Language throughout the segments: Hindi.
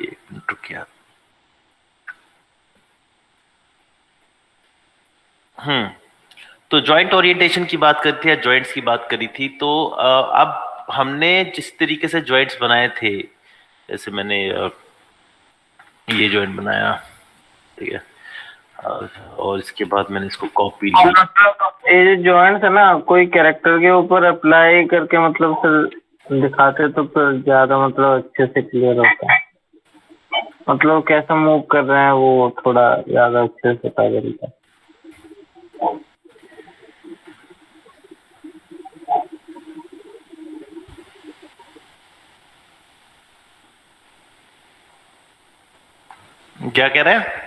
एक मिनट रुकिए। हम्म। तो जॉइंट ओरिएंटेशन की बात करी थी या जॉइंट्स की बात करी थी, तो अब हमने जिस तरीके से जॉइंट्स बनाए थे, जैसे मैंने ये जॉइंट बनाया, ठीक है, और इसके बाद मैंने इसको कॉपी ली। मतलब ये जो जॉइंट्स है ना, कोई कैरेक्टर के ऊपर अप्लाई करके मतलब फिर दिखाते तो फिर ज्यादा मतलब अच्छे से क्लियर होता है। मतलब कैसे मूव कर रहे हैं वो थोड़ा ज्यादा अच्छे से पता चलता है। क्या कह रहे हैं?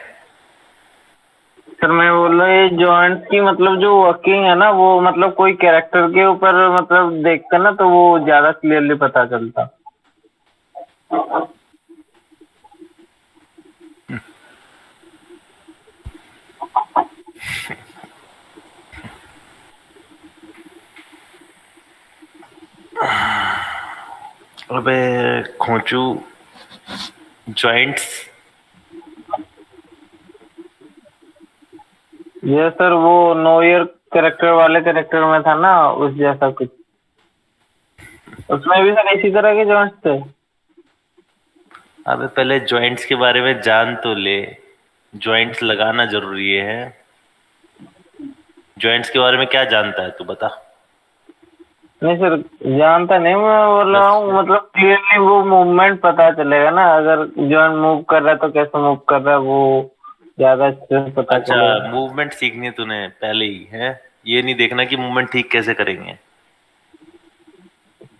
सर मैं बोल रहा हूँ ये जॉइंट्स की मतलब जो वर्किंग है ना, वो मतलब कोई कैरेक्टर के ऊपर मतलब देखकर ना तो वो ज्यादा क्लियरली पता चलता। अबे खोचू, जॉइंट्स। ये सर वो नो ईयर कैरेक्टर वाले कैरेक्टर में था ना, उस जैसा कुछ। उसमें भी सर इसी तरह के जॉइंट्स थे। अबे पहले जॉइंट्स के बारे में जान तो ले, जॉइंट्स लगाना जरूरी है। जॉइंट्स के बारे में क्या जानता है तू, बता। नहीं सर, जानता नहीं, मैं बोल रहा बस। हूँ मतलब क्लियरली वो मूवमेंट पता चलेगा ना, अगर जॉइंट मूव कर रहा है तो कैसे मूव कर रहा है वो ज्यादा अच्छे से पता अच्छा, चलेगा। मूवमेंट सीखनी है तूने पहले ही है, ये नहीं देखना कि मूवमेंट ठीक कैसे करेंगे।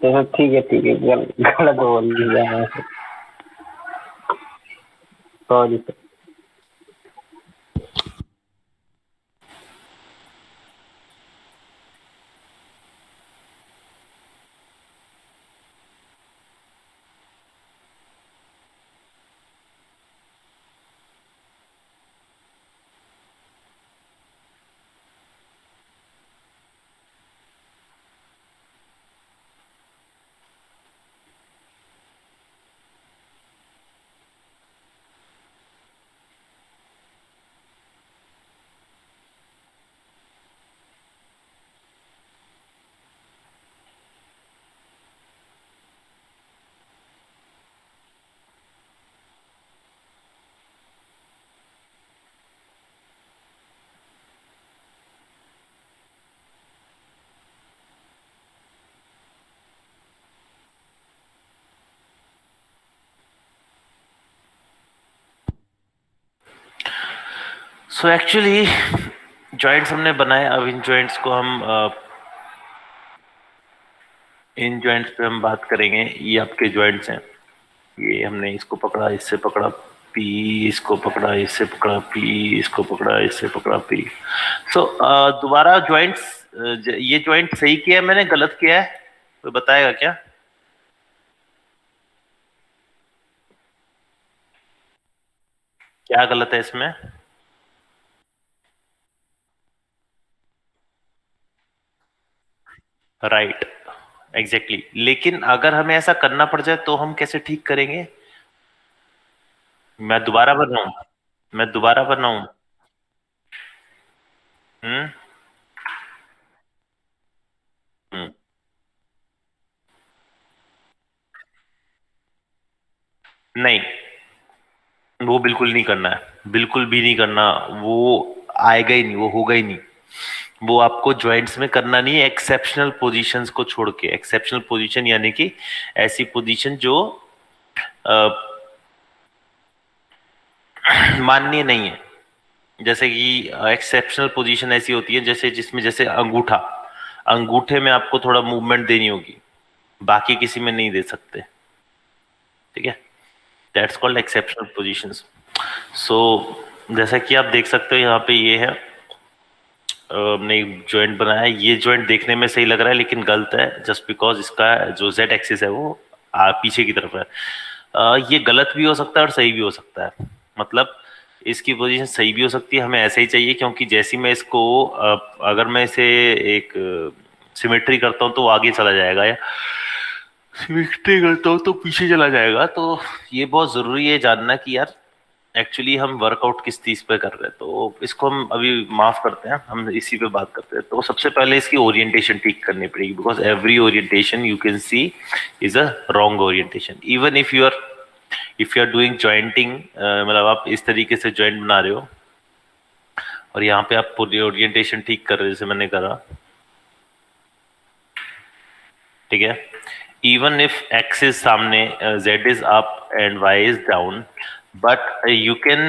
तो सर ठीक है, गलत बोल दिया मैंने, sorry sir. So actually joints हमने बनाए, अब इन जॉइंट्स को हम इन जॉइंट्स पे हम बात करेंगे। ये आपके जॉइंट्स हैं, ये हमने इसको पकड़ा, इससे पकड़ा पी, इसको पकड़ा, इससे पकड़ा पी, इसको पकड़ा, इससे पकड़ा पी। सो दोबारा जॉइंट्स, ये जॉइंट सही किया है मैंने, गलत किया है, कोई बताएगा क्या? क्या गलत है इसमें? Right, exactly. लेकिन अगर हमें ऐसा करना पड़ जाए तो हम कैसे ठीक करेंगे? मैं दोबारा बनाऊं? मैं दोबारा बनाऊं? हम्म। हम्म। नहीं, वो बिल्कुल नहीं करना है, बिल्कुल भी नहीं करना। वो आएगा ही नहीं, वो होगा ही नहीं। वो आपको जॉइंट्स में करना नहीं है, एक्सेप्शनल पोजीशंस को छोड़ के। एक्सेप्शनल पोजीशन यानी कि ऐसी पोजीशन जो माननीय नहीं है। जैसे कि एक्सेप्शनल पोजीशन ऐसी होती है जैसे जिसमें, जैसे अंगूठा, अंगूठे में आपको थोड़ा मूवमेंट देनी होगी, बाकी किसी में नहीं दे सकते, ठीक है। That's called exceptional positions. So जैसा कि आप देख सकते हो यहाँ पे ये है, हमने एक जॉइंट बनाया है। ये जॉइंट देखने में सही लग रहा है लेकिन गलत है, जस्ट बिकॉज इसका जो जेड एक्सिस है वो पीछे की तरफ है। ये गलत भी हो सकता है और सही भी हो सकता है। मतलब इसकी पोजीशन सही भी हो सकती है, हमें ऐसे ही चाहिए, क्योंकि जैसे ही मैं इसको अगर मैं इसे एक सिमेट्री करता हूँ तो वो आगे चला जाएगा, या स्विफ्ट करता हूँ तो पीछे चला जाएगा। तो ये बहुत जरूरी है जानना कि यार एक्चुअली हम वर्कआउट किस चीज पे कर रहे हैं। तो इसको हम अभी माफ करते हैं, हम इसी पे बात करते हैं। तो सबसे पहले इसकी ओरिएंटेशन ठीक करनी पड़ेगी, because every orientation you can see is a wrong orientation. Even if you are doing jointing, मतलब आप इस तरीके से जॉइंट बना रहे हो और यहाँ पे आप पूरी ओरिएंटेशन ठीक कर रहे हो जैसे मैंने करा, ठीक है। इवन इफ एक्स इज सामने, Z is up and Y is down, but you can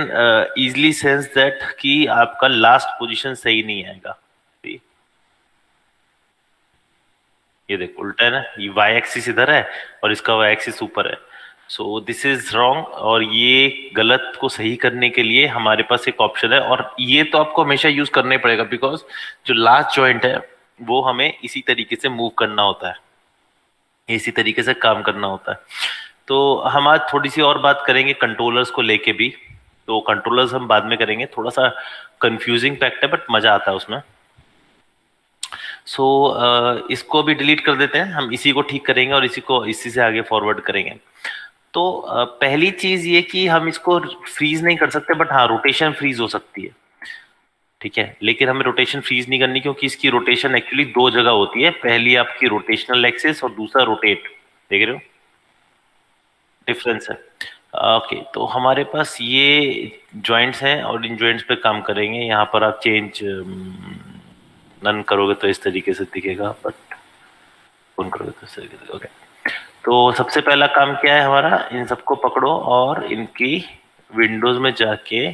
easily sense that कि आपका लास्ट पोजीशन सही नहीं आएगा। See? ये देख उल्टा है ना, ये वाई एक्सिस इधर है और इसका वाई एक्सिस ऊपर है। सो दिस इज रॉन्ग, और ये गलत को सही करने के लिए हमारे पास एक ऑप्शन है, और ये तो आपको हमेशा यूज करना ही पड़ेगा, बिकॉज जो लास्ट जॉइंट है वो हमें इसी तरीके से मूव करना होता है, इसी तरीके से काम करना होता है। तो हम आज थोड़ी सी और बात करेंगे कंट्रोलर्स को लेके भी। तो कंट्रोलर्स हम बाद में करेंगे, थोड़ा सा कंफ्यूजिंग फैक्ट है बट मजा आता है उसमें। सो इसको भी डिलीट कर देते हैं, हम इसी को ठीक करेंगे और इसी से आगे फॉरवर्ड करेंगे। तो पहली चीज ये कि हम इसको फ्रीज नहीं कर सकते, बट हाँ रोटेशन फ्रीज हो सकती है, ठीक है। लेकिन हमें रोटेशन फ्रीज नहीं करनी, क्योंकि इसकी रोटेशन एक्चुअली दो जगह होती है, पहली आपकी रोटेशनल एक्सिस और दूसरा रोटेट, देख रहे हो डिफरेंस है। ओके, तो हमारे पास ये जॉइंट्स हैं और इन जॉइंट्स पे काम करेंगे। यहाँ पर आप चेंज नन करोगे तो इस तरीके से दिखेगा, बट कौन करोगे तो इस तरीके से। ओके, तो सबसे पहला काम क्या है हमारा, इन सबको पकड़ो और इनकी विंडोज में जाके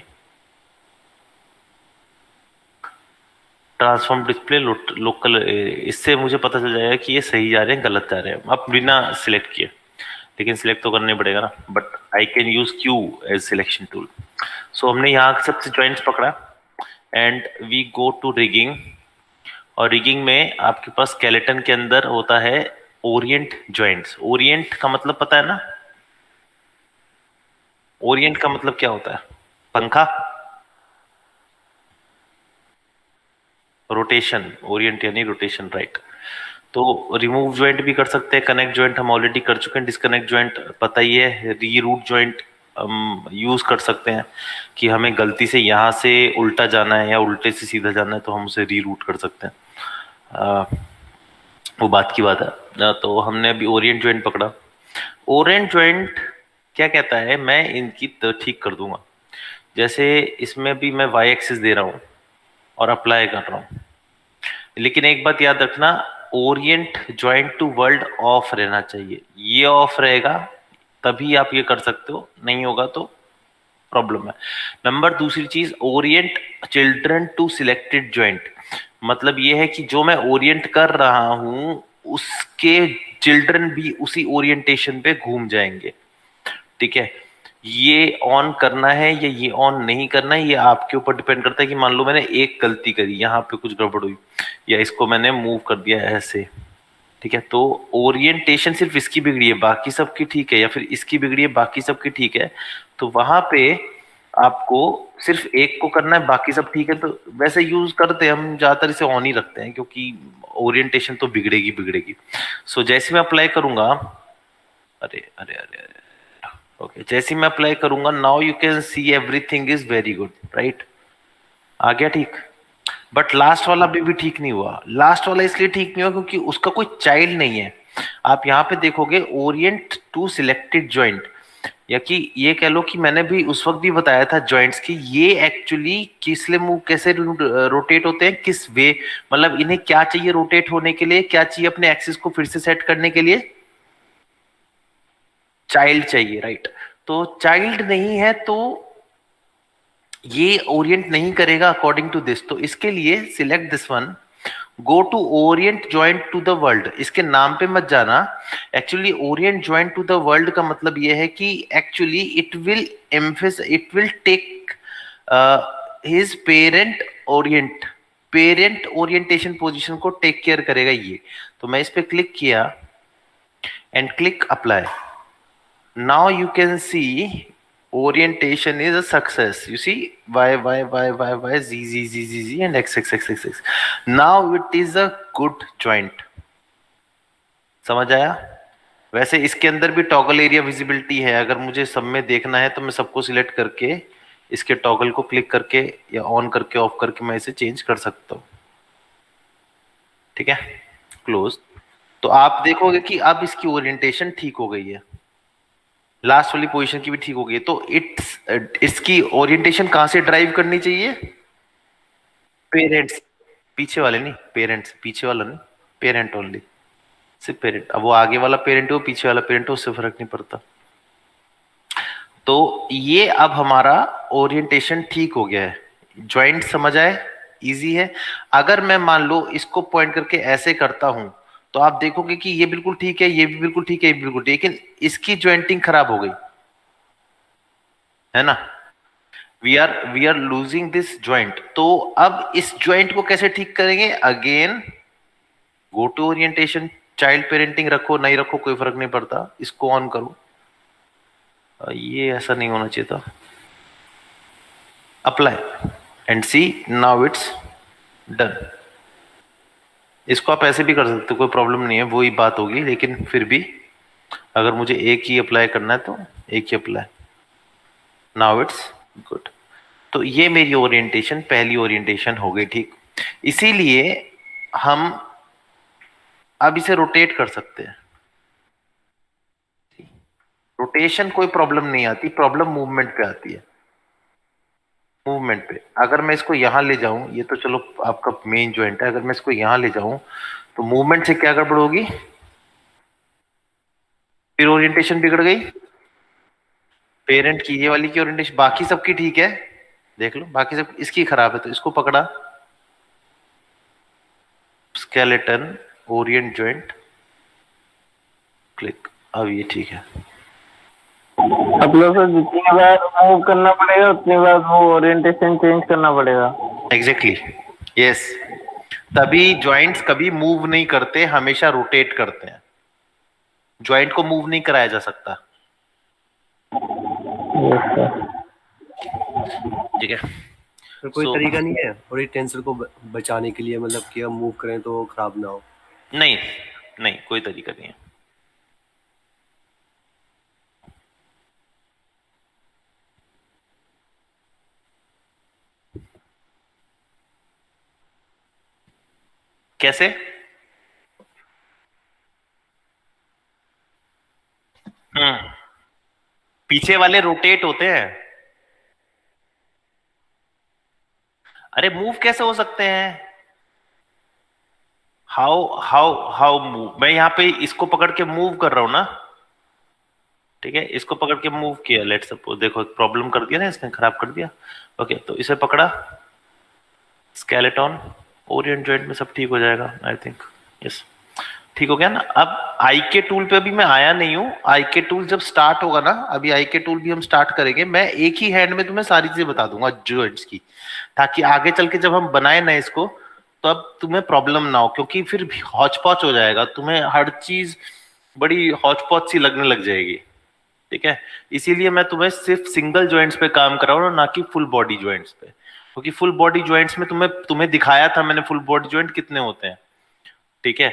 ट्रांसफॉर्म डिस्प्ले लोकल, इससे मुझे पता चल जाएगा कि ये सही जा रहे हैं गलत जा रहे हैं। अब बिना सिलेक्ट किए, लेकिन सिलेक्ट तो करना ही पड़ेगा ना, but I can use Q as selection tool. So हमने यहाँ सबसे जॉइंट्स पकड़ा and we go to rigging, और रिगिंग में आपके पास स्केलेटन के अंदर होता है ओरिएंट जॉइंट्स। ओरिएंट का मतलब पता है ना, ओरिएंट का मतलब क्या होता है, पंखा, रोटेशन, ओरिएंट यानी रोटेशन, राइट। तो रिमूव ज्वाइंट भी कर सकते हैं, कनेक्ट ज्वाइंट हम ऑलरेडी कर चुके हैं, डिस्कनेक्ट ज्वाइंट पता ही है, रीरूट ज्वाइंट यूज कर सकते हैं कि हमें गलती से यहाँ से उल्टा जाना है या उल्टे से सीधा जाना है तो हम उसे रीरूट कर सकते हैं, वो बात की बात है। तो हमने अभी ओरिएंट ज्वाइंट पकड़ा। ओरिएंट ज्वाइंट क्या कहता है, मैं इनकी ठीक कर दूंगा। जैसे इसमें भी मैं वाई एक्सिस दे रहा हूँ और अप्लाई कर रहा हूँ, लेकिन एक बात याद रखना, orient joint to world off रहना चाहिए। ये ऑफ रहेगा तभी आप ये कर सकते हो, नहीं होगा तो प्रॉब्लम है। नंबर दूसरी चीज, orient children to selected joint, मतलब ये है कि जो मैं ओरिएंट कर रहा हूं उसके चिल्ड्रन भी उसी ओरिएंटेशन पे घूम जाएंगे, ठीक है। ये ऑन करना है या ये ऑन नहीं करना है, ये आपके ऊपर डिपेंड करता है कि मान लो मैंने एक गलती करी, यहाँ पे कुछ गड़बड़ हुई या इसको मैंने मूव कर दिया ऐसे, ठीक है। तो ओरिएंटेशन सिर्फ इसकी बिगड़ी है बाकी सबकी ठीक है, या फिर इसकी बिगड़ी है बाकी सबकी ठीक है, तो वहां पे आपको सिर्फ एक को करना है, बाकी सब ठीक है। तो वैसे यूज करते हैं हम ज्यादातर इसे ऑन ही रखते हैं, क्योंकि ओरिएंटेशन तो बिगड़ेगी बिगड़ेगी। सो जैसे मैं अप्लाई करूंगा, अरे अरे अरे अरे, ओके, जैसे मैं अप्लाई करूंगा, now you can see everything is very good, right, आ गया ठीक। बट लास्ट वाला भी ठीक नहीं हुआ। लास्ट वाला इसलिए ठीक नहीं हुआ क्योंकि उसका कोई चाइल्ड नहीं है। आप यहाँ पे देखोगे ओरिएंट टू सिलेक्टेड ज्वाइंट, या कि ये कह लो कि मैंने भी उस वक्त भी बताया था जॉइंट्स की ये एक्चुअली किस लिए मूव, कैसे रोटेट होते हैं, किस वे, मतलब इन्हें क्या चाहिए रोटेट होने के लिए, क्या चाहिए अपने एक्सिस को फिर से सेट करने के लिए, चाइल्ड चाहिए, राइट। तो चाइल्ड नहीं है तो ये ओरिएंट नहीं करेगा अकॉर्डिंग टू दिस। तो इसके लिए select this one, go to orient joint to the world. इसके नाम पे मत जाना, actually orient joint to the world का मतलब ये है कि actually it will take his parent orientation position को टेक केयर करेगा ये। तो मैं इस पे क्लिक किया and click apply. Now you can see orientation is a success. You see y, z, z, z, z, z, and x, x, x, x, x. Now it is a good joint. समझ आया? वैसे इसके अंदर भी टॉगल एरिया विजिबिलिटी है, अगर मुझे सब में देखना है तो मैं सबको सिलेक्ट करके इसके टॉगल को क्लिक करके या ऑन करके ऑफ करके मैं इसे चेंज कर सकता हूँ। ठीक है, क्लोज। तो आप देखोगे कि अब इसकी ओरिएंटेशन ठीक हो गई है, लास्ट वाली पोजीशन की भी ठीक हो गई है। तो इसकी ओरिएंटेशन कहां से ड्राइव करनी चाहिए? पेरेंट्स, पीछे वाले नहीं, पेरेंट्स, पीछे वाला नहीं, पेरेंट ओनली, सिर्फ पेरेंट। अब वो आगे वाला पेरेंट हो पीछे वाला पेरेंट हो उससे फर्क नहीं पड़ता। तो ये अब हमारा ओरिएंटेशन ठीक हो गया है, ज्वाइंट समझ आए, इजी है। अगर मैं मान लो इसको पॉइंट करके ऐसे करता हूं तो आप देखोगे कि ये बिल्कुल ठीक है, ये भी बिल्कुल ठीक है, ये भी बिल्कुल ठीक है, लेकिन इसकी ज्वाइंटिंग खराब हो गई है ना, we are losing this joint. तो अब इस ज्वाइंट को कैसे ठीक करेंगे? Again go to orientation, child parenting रखो नहीं रखो कोई फर्क नहीं पड़ता, इसको ऑन करो। ये ऐसा नहीं होना चाहिए था। Apply and see, now it's done. इसको आप ऐसे भी कर सकते हो, कोई प्रॉब्लम नहीं है, वही बात होगी, लेकिन फिर भी अगर मुझे एक ही अप्लाई करना है तो एक ही अप्लाई। Now it's good. तो ये मेरी ओरिएंटेशन, पहली ओरिएंटेशन हो गई ठीक। इसीलिए हम अब इसे रोटेट कर सकते हैं। रोटेशन कोई प्रॉब्लम नहीं आती, प्रॉब्लम मूवमेंट पे आती है। मूवमेंट पे अगर मैं इसको यहां ले जाऊं, ये तो चलो आपका मेन ज्वाइंट है, अगर मैं इसको यहां ले जाऊं तो मूवमेंट से क्या गड़बड़ होगी? फिर ओरिएंटेशन बिगड़ गई। पेरेंट की, ये वाली की ओरिएंटेशन, बाकी सबकी ठीक है, देख लो बाकी सब, इसकी खराब है। तो इसको पकड़ा, स्केलेटन, ओरिएंट ज्वाइंट, क्लिक, अब ये ठीक है। मतलब सर जितनी बार मूव करना पड़ेगा उतनी बार वो ओरिएंटेशन चेंज करना पड़ेगा। Exactly, yes. तभी ज्वाइंट्स कभी मूव नहीं करते, हमेशा रोटेट करते हैं। ज्वाइंट को मूव नहीं कराया जा सकता। Yes sir. ठीक है, तो कोई So, तरीका नहीं है और ये टेंसर को बचाने के लिए, मतलब कि हम मूव करें तो वो खराब ना हो? नहीं नहीं, कोई तरीका नहीं है। कैसे? पीछे वाले रोटेट होते हैं। अरे मूव कैसे हो सकते हैं? How how how move? मैं यहाँ पे इसको पकड़ के मूव कर रहा हूं ना, ठीक है, इसको पकड़ के मूव किया, लेट सपोज, देखो प्रॉब्लम कर दिया ना इसने, खराब कर दिया। ओके, तो इसे पकड़ा, स्केलेटन, ओरिएंट जॉइंट में सब ठीक हो जाएगा आई थिंक। यस, ठीक हो गया ना। अब आई के टूल पे अभी मैं आया नहीं हूं, आई के टूल जब स्टार्ट होगा ना, अभी आई के टूल भी हम स्टार्ट करेंगे, मैं एक ही हैंड में तुम्हें सारी चीजें बता दूंगा जॉइंट्स की, ताकि आगे चल के जब हम बनाए ना इसको तो अब तुम्हें प्रॉब्लम ना हो, क्योंकि फिर हौच पौच हो जाएगा, तुम्हें हर चीज बड़ी हौच पौच सी लगने लग जाएगी। ठीक है, इसीलिए मैं तुम्हें सिर्फ सिंगल जॉइंट्स पे काम करा रहा हूं, ना कि फुल बॉडी जॉइंट्स पे, क्योंकि फुल बॉडी जॉइंट्स में तुम्हें तुम्हें दिखाया था मैंने फुल बॉडी जॉइंट कितने होते हैं। ठीक है,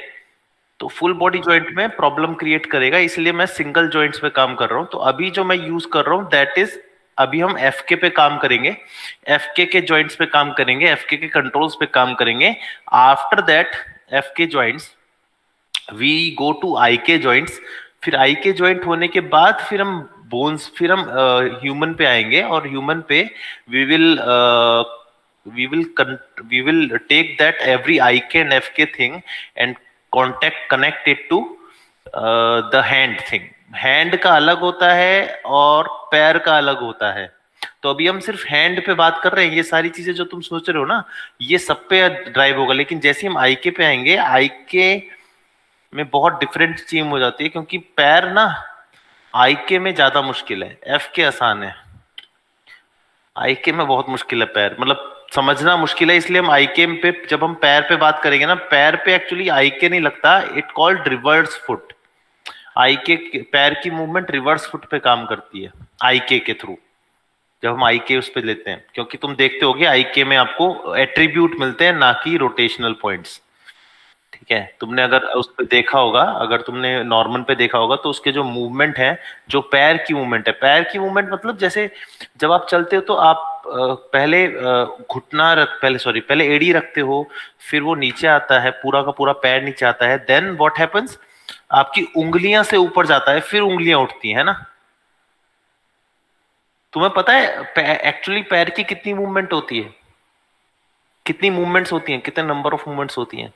तो फुल बॉडी जॉइंट में प्रॉब्लम क्रिएट करेगा, इसलिए मैं सिंगल जॉइंट्स पे काम कर रहा हूं। तो अभी जो मैं यूज कर रहा हूं दैट इज, अभी हम एफके पे काम करेंगे, एफके के जॉइंट्स पे काम करेंगे, एफके के कंट्रोल्स पे काम करेंगे। After that FK joints we go to I K joints, फिर आई के जॉइंट होने के बाद फिर हम बोन्स, फिर हम ह्यूमन पे आएंगे, और ह्यूमन पे we will we will we will take that every IK and FK thing and connect it to the hand thing। Hand का अलग होता है और पैर का अलग होता है। तो अभी हम सिर्फ हैंड पे बात कर रहे हैं, ये सारी चीजें जो तुम सोच रहे हो ना ये सब पे ड्राइव होगा, लेकिन जैसे हम आईके पे आएंगे, आईके में बहुत डिफरेंट चीज हो जाती है, क्योंकि पैर ना आईके में ज्यादा मुश्किल है, एफ के आसान है, आईके में बहुत मुश्किल है पैर, मतलब समझना मुश्किल है। इसलिए हम आईके पे, जब हम पैर पे बात करेंगे ना, पैर पे एक्चुअली आईके नहीं लगता, इट कॉल्ड रिवर्स फुट। आईके पैर की मूवमेंट रिवर्स फुट पे काम करती है आईके के थ्रू, जब हम आईके उस पे लेते हैं, क्योंकि तुम देखते होगे आईके में आपको एट्रीब्यूट मिलते हैं ना कि रोटेशनल पॉइंट्स। ठीक है, तुमने अगर उस पे देखा होगा, अगर तुमने नॉर्मल पे देखा होगा तो उसके जो मूवमेंट है, जो पैर की मूवमेंट है, पैर की मूवमेंट मतलब जैसे जब आप चलते हो तो आप पहले घुटना रख, पहले सॉरी, पहले एड़ी रखते हो, फिर वो नीचे आता है, पूरा का पूरा पैर नीचे आता है, देन व्हाट हैपेंस, आपकी उंगलियां से ऊपर जाता है, फिर उंगलियां उठती है ना। तुम्हें पता है एक्चुअली पैर की कितनी मूवमेंट होती है, कितनी मूवमेंट्स होती हैं, कितने नंबर ऑफ मूवमेंट्स होती हैं?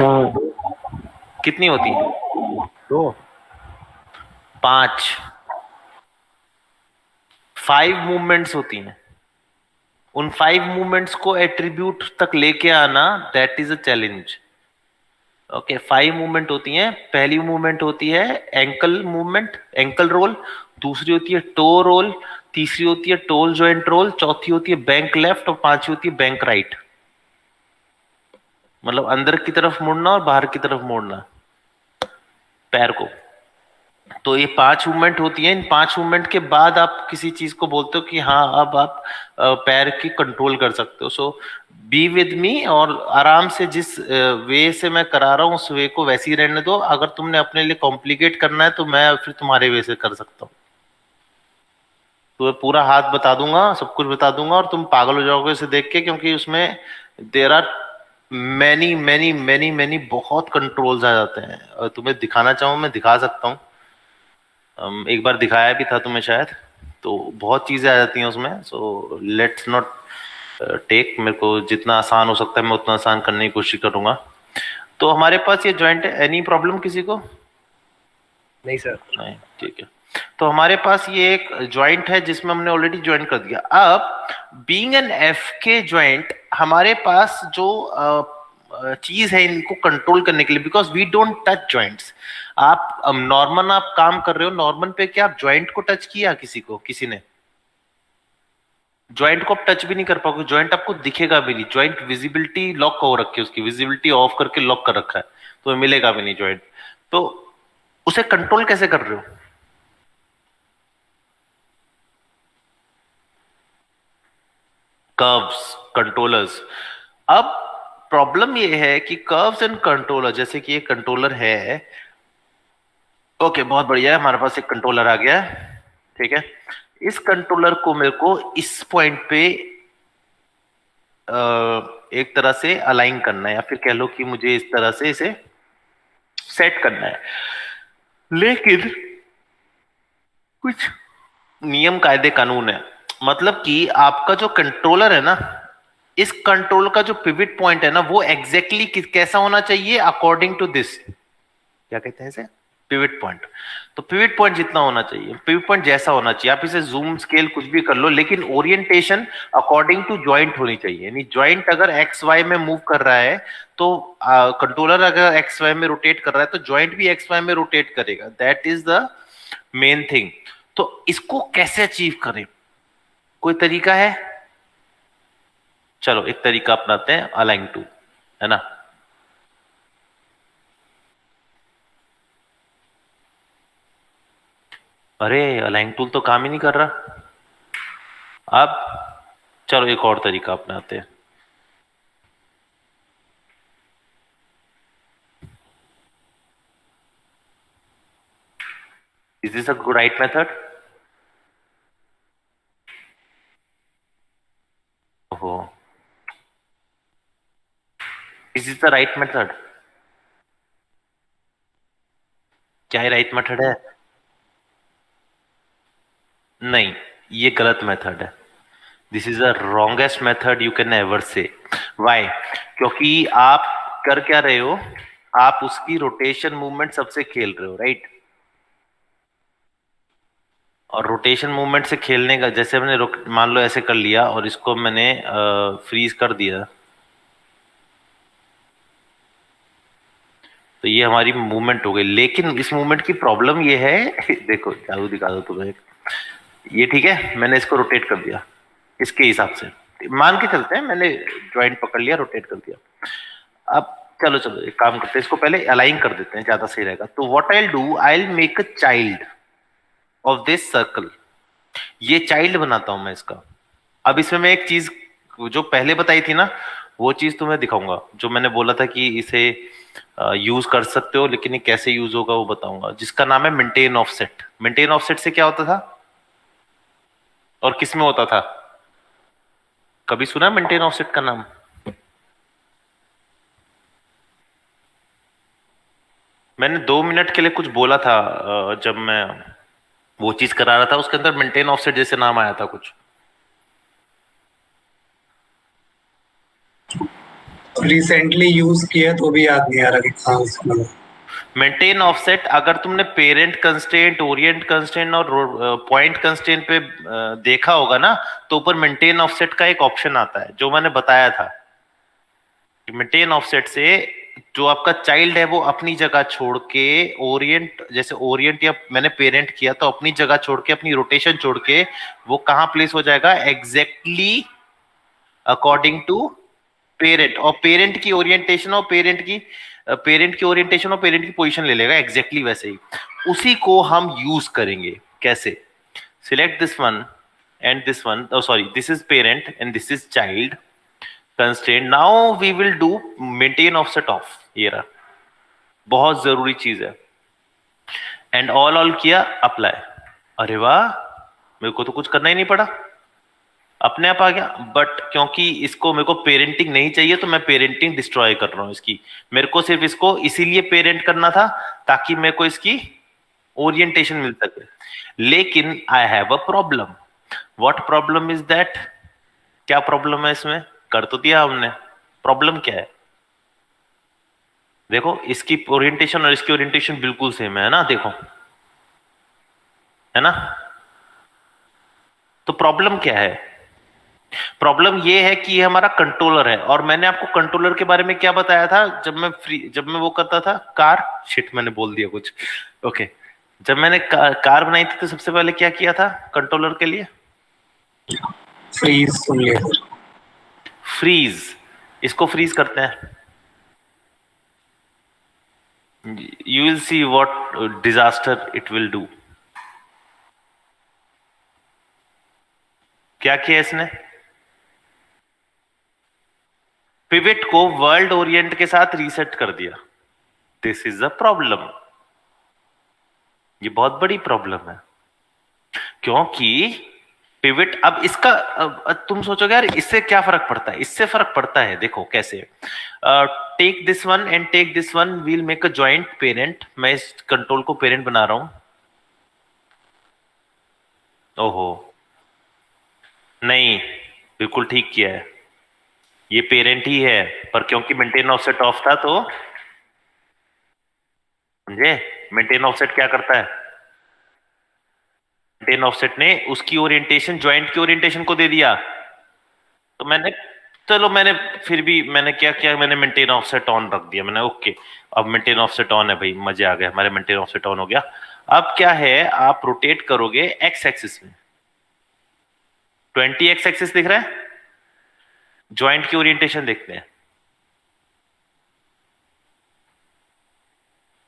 हाँ। कितनी होती हैं? तो 5, 5 मूवमेंट्स होती हैं। उन 5 मूवमेंट्स को एट्रीब्यूट तक लेके आना, that is a challenge. Okay, 5 movement होती हैं। पहली मूवमेंट होती है एंकल मूवमेंट, एंकल रोल। दूसरी होती है टो रोल। तीसरी होती है टोल जॉइंट रोल। चौथी होती है बैंक लेफ्ट और पांचवी होती है बैंक राइट। मतलब अंदर की तरफ मुड़ना और बाहर की तरफ मोड़ना पैर को। तो ये 5 मूवमेंट होती हैं। इन 5 मूवमेंट के बाद आप किसी चीज को बोलते हो कि हाँ अब आप पैर की कंट्रोल कर सकते हो। सो बी विद मी, और आराम से जिस वे से मैं करा रहा हूँ उस वे को वैसे ही रहने दो। अगर तुमने अपने लिए कॉम्प्लिकेट करना है तो मैं फिर तुम्हारे वे से कर सकता हूँ। तो मैं पूरा हाथ बता दूंगा, सब कुछ बता दूंगा, और तुम पागल हो जाओगे इसे देख के, क्योंकि उसमें there are many many many many बहुत कंट्रोल्स आ जाते हैं। और तुम्हें दिखाना चाहूँ मैं दिखा सकता हूँ। एक बार दिखाया भी था तुम्हें शायद। तो बहुत चीजें आ जाती हैं उसमें। सो लेट्स नॉट टेक, मेरे को जितना आसान हो सकता है मैं उतना आसान करने की कोशिश करूंगा। तो हमारे पास ये जॉइंट है। एनी प्रॉब्लम किसी को? नहीं सर। नहीं, ठीक है। तो हमारे पास ये एक जॉइंट है जिसमें हमने ऑलरेडी ज्वाइन कर दिया। अब बीइंग एन एफ के जॉइंट, हमारे पास जो चीज है इनको कंट्रोल करने के लिए, because we don't touch joints. आप नॉर्मल आप काम कर रहे हो, नॉर्मल पे क्या आप जॉइंट को टच किया किसी को? किसी ने जॉइंट को आप टच भी नहीं कर पाओगे, जॉइंट आपको दिखेगा भी नहीं। जॉइंट विजिबिलिटी लॉक हो रखी है, उसकी विजिबिलिटी ऑफ करके लॉक कर रखा है, तो मिलेगा भी नहीं जॉइंट। तो उसे कंट्रोल कैसे कर रहे हो? Curves, controllers. अब प्रॉब्लम ये है कि कर्व्स एंड कंट्रोलर, जैसे कि ये कंट्रोलर है, ओके बहुत बढ़िया है, हमारे पास एक कंट्रोलर आ गया है। ठीक है, इस कंट्रोलर को मेरे को इस पॉइंट पे एक तरह से अलाइन करना है, या फिर कह लो कि मुझे इस तरह से इसे सेट करना है। लेकिन कुछ नियम कायदे कानून है। मतलब कि आपका जो कंट्रोलर है ना, इस कंट्रोल का जो पिवट पॉइंट है ना, वो एग्जैक्टली कैसा होना चाहिए अकॉर्डिंग टू दिस, क्या कहते हैं इसे, पिवट पॉइंट। तो पिवट पॉइंट जितना होना चाहिए, पिवट पॉइंट जैसा होना चाहिए, आप इसे जूम स्केल कुछ भी कर लो, लेकिन ओरिएंटेशन अकॉर्डिंग टू जॉइंट होनी चाहिए। यानी जॉइंट अगर एक्स वाई में मूव कर रहा है तो कंट्रोलर अगर एक्स वाई में रोटेट कर रहा है तो जॉइंट भी एक्स वाई में रोटेट करेगा। That is the main thing. तो इसको कैसे अचीव करें? कोई तरीका है? चलो एक तरीका अपनाते हैं, अलाइन टू, है ना। अरे अलाइन टूल तो काम ही नहीं कर रहा। अब चलो एक और तरीका अपनाते हैं। Is this a good right method? ओहो, is this the right method? क्या राइट मेथड है? नहीं, ये गलत मेथड है। This is the wrongest method you can ever say. Why? क्योंकि आप कर क्या रहे हो, आप उसकी रोटेशन मूवमेंट सबसे खेल रहे हो, राइट। और रोटेशन मूवमेंट से खेलने का, जैसे मैंने मान लो ऐसे कर लिया और इसको मैंने फ्रीज कर दिया, तो ये हमारी मूवमेंट हो गई। लेकिन इस मूवमेंट की प्रॉब्लम ये है देखो जादू दिखा दो तुम्हें। ये ठीक है, मैंने इसको रोटेट कर दिया इसके हिसाब से, मान के चलते हैं मैंने ज्वाइंट पकड़ लिया, रोटेट कर दिया। अब चलो चलो एक काम करते हैं, इसको पहले अलाइन कर देते हैं, ज्यादा सही रहेगा। तो what I do, I make a child of this circle. ये चाइल्ड बनाता हूं मैं इसका। अब इसमें मैं एक चीज जो पहले बताई थी ना, वो चीज तुम्हें दिखाऊंगा जो मैंने बोला था कि इसे यूज कर सकते हो, लेकिन ये कैसे यूज होगा वो बताऊंगा, जिसका नाम है मेंटेन ऑफसेट। मेंटेन ऑफसेट से क्या होता था और किस में होता था? कभी सुना मेंटेन ऑफसेट का नाम? मैंने 2 मिनट के लिए कुछ बोला था जब मैं वो चीज करा रहा था, उसके अंदर मेंटेन ऑफसेट जैसे नाम आया था कुछ। रिसेंटली यूज किया तो भी याद नहीं आ रहा कि कहाँ उसमें। मेंटेन ऑफसेट, अगर तुमने पेरेंट कंस्ट्रेंट, ओरिएंट कंस्ट्रेंट और पॉइंट कंस्ट्रेंट पे देखा होगा ना, तो ऊपर मेंटेन ऑफसेट का एक ऑप्शन आता है जो मैंने बताया था कि मेंटेन ऑफसेट से जो आपका चाइल्ड है वो अपनी जगह छोड़ के ओरिएंट, जैसे ओरिएंट या मैंने पेरेंट किया तो अपनी जगह छोड़ के, अपनी रोटेशन छोड़ के वो कहां प्लेस हो जाएगा? एग्जैक्टली अकॉर्डिंग टू पेरेंट, और पेरेंट की ओरिएंटेशन और पेरेंट की पोजीशन ले लेगा एग्जैक्टली वैसे ही। उसी को हम यूज करेंगे कैसे? Select this one and this one, sorry, this is parent and this is child constraint. Now we will do maintain offset off. ये रहा, बहुत जरूरी चीज है। एंड ऑल किया, अप्लाई। अरे वाह, मेरे को तो कुछ करना ही नहीं पड़ा, अपने आप आ गया। बट क्योंकि इसको मेरे को पेरेंटिंग नहीं चाहिए तो मैं पेरेंटिंग डिस्ट्रॉय कर रहा हूं इसकी। मेरे को सिर्फ इसको इसीलिए पेरेंट करना था ताकि मेरे को इसकी ओरिएंटेशन मिल सके। लेकिन I have a problem. What problem is that? क्या प्रॉब्लम है इसमें? कर तो दिया हमने, प्रॉब्लम क्या है? देखो, इसकी ओरिएंटेशन और इसकी ओरिएंटेशन बिल्कुल सेम है ना, देखो, है ना? तो प्रॉब्लम क्या है? प्रॉब्लम ये है कि ये हमारा कंट्रोलर है। और मैंने आपको कंट्रोलर के बारे में क्या बताया था जब मैं वो करता था कार, शिट मैंने बोल दिया कुछ। ओके, जब मैंने कार बनाई थी तो सबसे पहले क्या किया था कंट्रोलर के लिए? फ्रीज सुन लिया सर। फ्रीज, इसको फ्रीज करते हैं। You will see what disaster it will do. क्या किया इसने? पिवट को वर्ल्ड ओरिएंट के साथ रीसेट कर दिया। This is a problem. ये बहुत बड़ी प्रॉब्लम है, क्योंकि पिवट अब इसका तुम सोचोगे यार इससे क्या फर्क पड़ता है? इससे फर्क पड़ता है, देखो कैसे। Take this one and take this one, we'll make a joint parent. मैं इस कंट्रोल को पेरेंट बना रहा हूं। ओहो, नहीं, बिल्कुल ठीक किया है, ये पेरेंट ही है, पर क्योंकि मेंटेन ऑफसेट ऑफ था तो समझे। मेंटेन ऑफसेट क्या करता है? मेंटेन ऑफसेट ने उसकी ओरिएंटेशन ज्वाइंट की ओरिएंटेशन को दे दिया। तो मैंने फिर भी मैंने क्या किया, मैंने मेंटेन ऑफसेट ऑन रख दिया। मैंने ओके, अब मेंटेन ऑफसेट ऑन है भाई, मजे आ गए, हमारे मेंटेन ऑफसेट ऑन हो गया। अब क्या है, आप रोटेट करोगे एक्स एक्सिस में। 20 एक्स एक्सिस दिख रहा है? ज्वाइंट की ओरिएंटेशन देखते हैं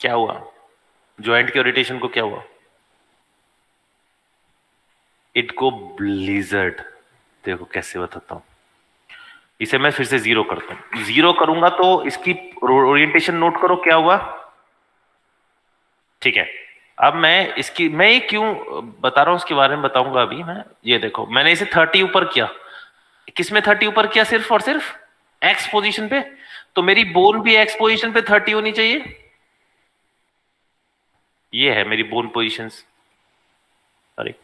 क्या हुआ। ज्वाइंट की ओरिएंटेशन को क्या हुआ? It go blizzard. देखो कैसे बताता हूं, इसे मैं फिर से जीरो करता हूं। जीरो करूंगा तो इसकी ओरिएंटेशन नोट करो क्या हुआ। ठीक है, अब मैं ये क्यों बता रहा हूं उसके बारे में बताऊंगा अभी मैं। ये देखो, मैंने इसे 30 ऊपर किया। किसमें 30 ऊपर किया? सिर्फ और सिर्फ एक्स पोजीशन पे। तो मेरी बोन भी एक्स पोजीशन पे 30 होनी चाहिए। ये है मेरी बोन पोजीशंस। अरे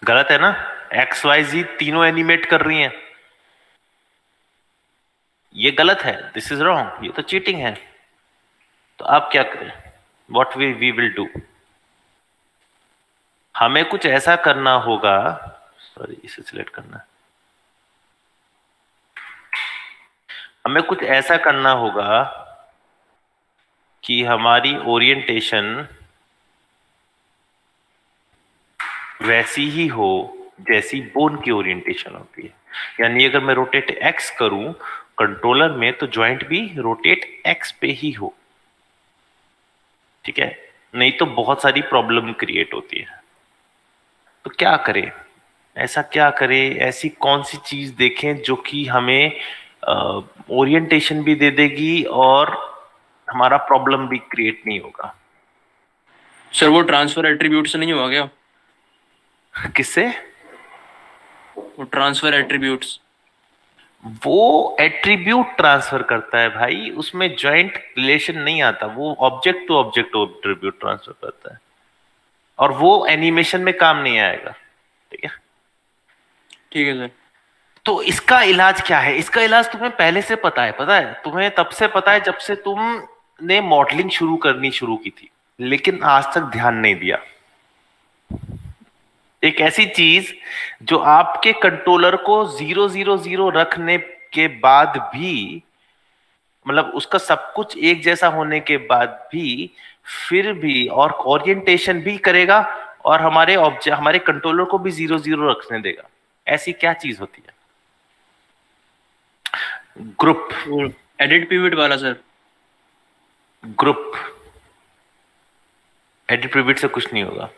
गलत है ना? एक्स वाई जी तीनों एनिमेट कर रही हैं, ये गलत है, दिस इज रॉन्ग, ये तो चीटिंग है। तो आप क्या करें? व्हाट वी विल डू, हमें कुछ ऐसा करना होगा। सॉरी, इसे सिलेक्ट करना है। हमें कुछ ऐसा करना होगा कि हमारी ओरिएंटेशन वैसी ही हो जैसी बोन की ओरिएंटेशन होती है। यानी अगर मैं रोटेट एक्स करूं कंट्रोलर में तो ज्वाइंट भी रोटेट एक्स पे ही हो। ठीक है, नहीं तो बहुत सारी प्रॉब्लम क्रिएट होती है। तो क्या करें, ऐसा क्या करें, ऐसी कौन सी चीज देखें जो कि हमें ओरिएंटेशन भी दे देगी और हमारा प्रॉब्लम भी क्रिएट नहीं होगा। सर वो ट्रांसफर एट्रीब्यूट से नहीं हुआ क्या? किससे? वो ट्रांसफर एट्रीब्यूट्स। वो एट्रीब्यूट ट्रांसफर करता है भाई, उसमें जॉइंट रिलेशन नहीं आता, वो object to object attribute transfer करता है और वो एनिमेशन में काम नहीं आएगा। ठीक है, ठीक है सर। तो इसका इलाज क्या है? इसका इलाज तुम्हें पहले से पता है तुम्हें तब से पता है जब से तुमने मॉडलिंग शुरू की थी, लेकिन आज तक ध्यान नहीं दिया। एक ऐसी चीज जो आपके कंट्रोलर को 000 रखने के बाद भी, मतलब उसका सब कुछ एक जैसा होने के बाद भी, फिर भी और ओरिएंटेशन भी करेगा और हमारे कंट्रोलर को भी 0 रखने देगा, ऐसी क्या चीज होती है? ग्रुप। एडिट पिवट वाला सर। ग्रुप। एडिट पिवट से कुछ नहीं होगा।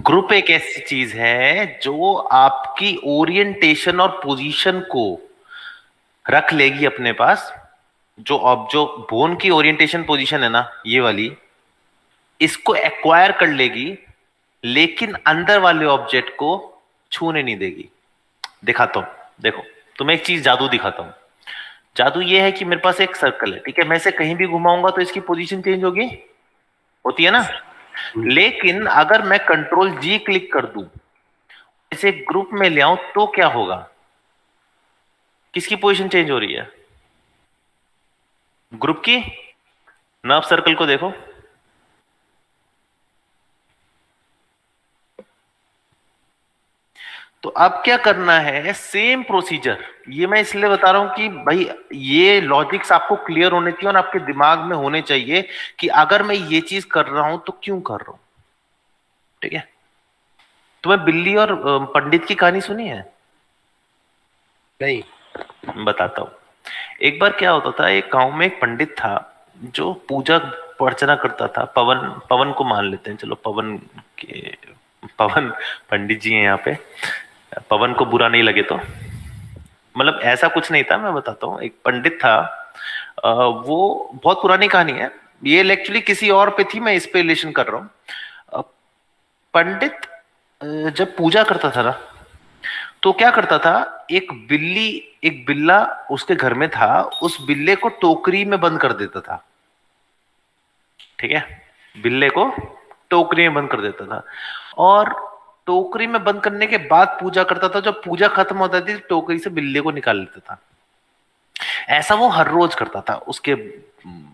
ग्रुप एक ऐसी चीज है जो आपकी ओरिएंटेशन और पोजीशन को रख लेगी अपने पास। जो बोन की ओरिएंटेशन पोजीशन है ना, ये वाली, इसको एक्वायर कर लेगी, लेकिन अंदर वाले ऑब्जेक्ट को छूने नहीं देगी। दिखाता हूं, देखो तुम्हें एक चीज जादू दिखाता हूं। जादू ये है कि मेरे पास एक सर्कल है, ठीक है, मैं इसे कहीं भी घुमाऊंगा तो इसकी पोजीशन चेंज होती है ना। लेकिन अगर मैं कंट्रोल जी क्लिक कर दूं, इसे ग्रुप में ले आऊं, तो क्या होगा? किसकी पोजीशन चेंज हो रही है? ग्रुप की। नर्व सर्कल को देखो, तो अब क्या करना है? Same procedure. ये मैं इसलिए बता रहा हूं कि भाई ये लॉजिक्स आपको क्लियर होने चाहिए और आपके दिमाग में होने चाहिए कि अगर मैं ये चीज कर रहा हूं तो क्यों कर रहा हूं। ठीक है, तुम्हें बिल्ली और पंडित की कहानी सुनी है? नहीं। बताता हूं। एक बार क्या होता था, एक गांव में एक पंडित था जो पूजा अर्चना करता था। पवन को मान लेते हैं, चलो पवन पंडित जी हैं यहाँ पे, पवन को बुरा नहीं लगे तो। मतलब ऐसा कुछ नहीं था, मैं बताता हूँ। एक पंडित था, वो बहुत पुरानी कहानी है, ये एक्चुअली किसी और पे थी, मैं इस पे रिलेशन कर रहा हूँ। पंडित जब पूजा करता था ना, तो क्या करता था, एक बिल्ला उसके घर में था, उस बिल्ले को टोकरी में बंद कर देता था। ठीक है, बिल्ले को टोकरी में बंद कर देता था और टोकरी में बंद करने के बाद पूजा करता था। जब पूजा खत्म होता थी, टोकरी से बिल्ले को निकाल लेता था। ऐसा वो हर रोज करता था।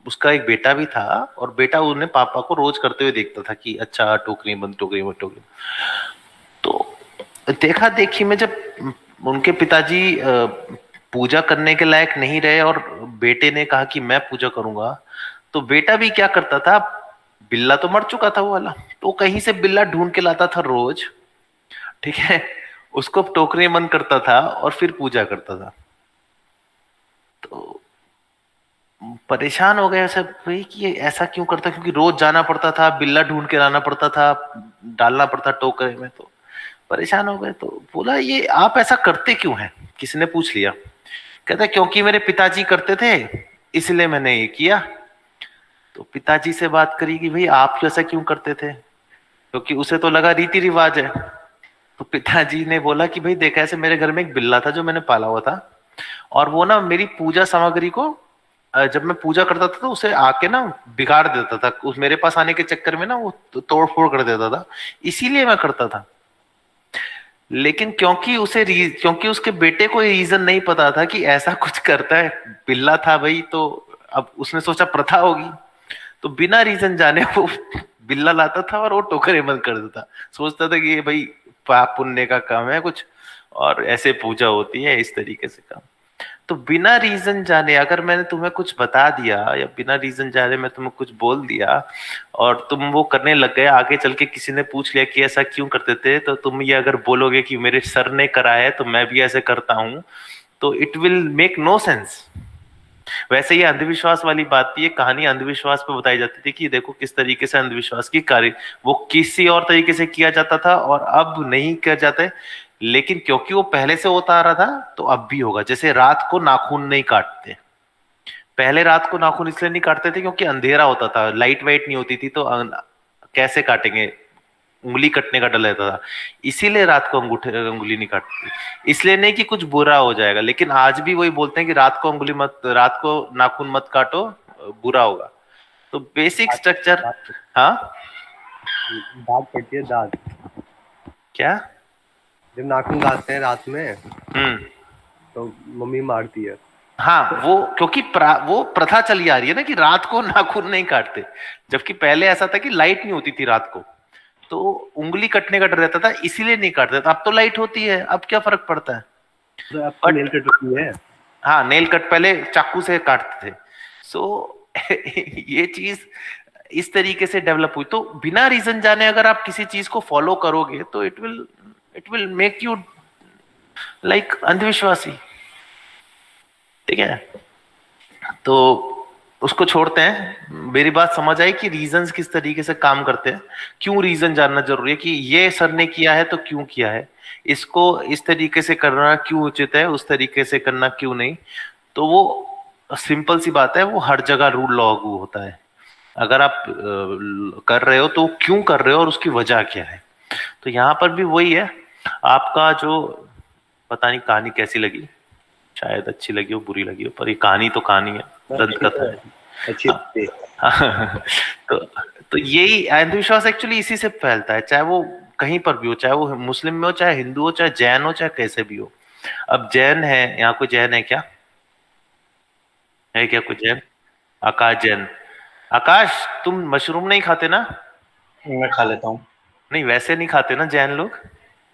उसका एक बेटा भी था और बेटा उन्हें पापा को रोज करते हुए देखता था कि अच्छा टोकरी बंद, टोकरी बंद, टोकरी। तो देखा देखी में जब उनके पिताजी पूजा करने के लायक नहीं रहे और बेटे ने कहा कि मैं पूजा करूंगा, तो बेटा भी क्या करता था, बिल्ला तो मर चुका था वो वाला, तो कहीं से बिल्ला ढूंढ के लाता था रोज। ठीक है, उसको टोकरी बंद करता था और फिर पूजा करता था। तो परेशान हो गए सब भाई कि ये ऐसा क्यों करता, क्योंकि रोज जाना पड़ता था, बिल्ला ढूंढ के लाना पड़ता था, डालना पड़ता टोकरे में। तो परेशान हो गए, तो बोला ये आप ऐसा करते क्यों हैं? किसी ने पूछ लिया। कहता क्योंकि मेरे पिताजी करते थे इसलिए मैंने ये किया। तो पिताजी से बात करी कि भाई आप ऐसा क्यों करते थे, क्योंकि उसे तो लगा रीति रिवाज है। तो पिताजी ने बोला कि भाई देखा, ऐसे मेरे घर में एक बिल्ला था जो मैंने पाला हुआ था, और वो ना मेरी पूजा सामग्री को जब मैं पूजा करता था तो उसे आके ना बिगाड़ देता था, उस मेरे पास आने के चक्कर में ना वो तोड़ फोड़ कर देता था, इसीलिए मैं करता था। लेकिन क्योंकि उसके बेटे को रीजन नहीं पता था कि ऐसा कुछ करता है, बिल्ला था भाई, तो अब उसने सोचा प्रथा होगी, तो बिना रीजन जाने वो बिल्ला लाता था और वो टोकरे बंद कर देता। सोचता था कि ये भाई पाप पुण्य का काम है कुछ और ऐसे पूजा होती है, इस तरीके से काम। तो बिना रीजन जाने अगर मैंने तुम्हें कुछ बता दिया या बिना रीजन जाने मैं तुम्हें कुछ बोल दिया और तुम वो करने लग गए, आगे चल के किसी ने पूछ लिया कि ऐसा क्यों करते थे, तो तुम ये अगर बोलोगे कि मेरे सर ने करा है तो मैं भी ऐसे करता हूं, तो it will make no sense. वैसे ये अंधविश्वास वाली बात थी, ये कहानी अंधविश्वास पे बताई जाती थी कि देखो किस तरीके से अंधविश्वास की कार्य वो किसी और तरीके से किया जाता था और अब नहीं किया जाता है, लेकिन क्योंकि वो पहले से होता आ रहा था तो अब भी होगा। जैसे रात को नाखून नहीं काटते, पहले रात को नाखून इसलिए नहीं काटते थे क्योंकि अंधेरा होता था, लाइट वाइट नहीं होती थी, तो कैसे काटेंगे, उंगली कटने का डर रहता था, इसीलिए रात को उंगली नहीं काटती। इसलिए नहीं कि कुछ बुरा हो जाएगा, लेकिन आज भी वही बोलते हैं कि रात को नाखून मत काटो, बुरा होगा। तो बेसिक स्ट्रक्चर। हाँ, दांत पड़ती है, दांत क्या? जब नाखून काटते हैं रात में हम्म। तो मम्मी मारती है। हाँ, वो क्योंकि वो प्रथा चली आ रही है ना कि रात को नाखून नहीं काटते, जबकि पहले ऐसा था कि लाइट नहीं होती थी रात को, तो उंगली कटने का डर रहता था, इसीलिए नहीं काटते थे। अब तो लाइट होती है, अब क्या फर्क पड़ता है। तो अब तो नेल कट होती है। हाँ, नेल कट पहले चाकू से काटते थे। सो ये चीज इस तरीके से डेवलप हुई। तो बिना रीजन जाने अगर आप किसी चीज को फॉलो करोगे तो it will make you like अंधविश्वासी। ठीक है, तो उसको छोड़ते हैं। मेरी बात समझ आई कि रीजंस किस तरीके से काम करते हैं, क्यों रीजन जानना जरूरी है कि ये सर ने किया है तो क्यों किया है, इसको इस तरीके से करना क्यों उचित है, उस तरीके से करना क्यों नहीं। तो वो सिंपल सी बात है, वो हर जगह रूल लागू होता है। अगर आप कर रहे हो तो क्यों कर रहे हो और उसकी वजह क्या है। तो यहाँ पर भी वही है। आपका जो, पता नहीं कहानी कैसी लगी, शायद अच्छी लगी हो बुरी लगी हो, पर ये कहानी तो कहानी है, दंत कथा है। अच्छी थी। तो यही अंधविश्वास एक्चुअली इसी से फैलता है, चाहे वो कहीं पर भी हो, चाहे वो मुस्लिम में हो, चाहे हिंदू हो, चाहे जैन हो, चाहे कैसे भी हो। अब जैन है, यहाँ कोई जैन है क्या? है क्या कोई जैन? आकाश जैन। आकाश, तुम मशरूम नहीं खाते ना? मैं खा लेता हूँ। नहीं, वैसे नहीं खाते ना जैन लोग?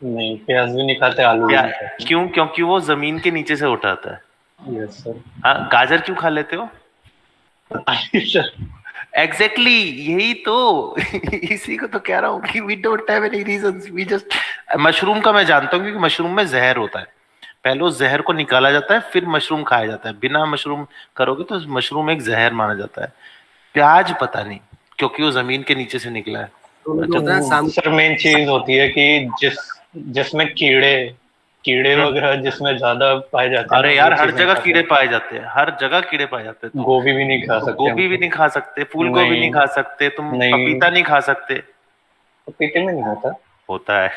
नहीं, प्याज भी नहीं खाते, आलू भी क्या? नहीं खाते। क्यों? क्योंकि वो जमीन के नीचे से उठाता है। Yes sir. हाँ, गाजर क्यों खा लेते हो? सर एग्जैक्टली यही तो इसी को तो कह रहा हूँ कि we don't have any reasons, we just. Mushroom का मैं जानता हूँ क्योंकि मशरूम में जहर होता है, पहले उस जहर को निकाला जाता है फिर मशरूम खाया जाता है। बिना मशरूम करोगे तो मशरूम एक जहर माना जाता है। प्याज पता नहीं, क्योंकि वो जमीन के नीचे से निकला है। तो होता है शाम सर मेन चीज होती है कि जिसमें कीड़े वगैरह जिसमें ज्यादा पाए जाते हैं। अरे यार, हर जगह कीड़े पाए जाते हैं, हर जगह कीड़े पाए जाते हैं। गोभी भी नहीं खा सकते। गोभी भी नहीं खा सकते, फूल गोभी नहीं खा सकते, तुम पपीता नहीं खा सकते। पपीते में नहीं होता। होता है।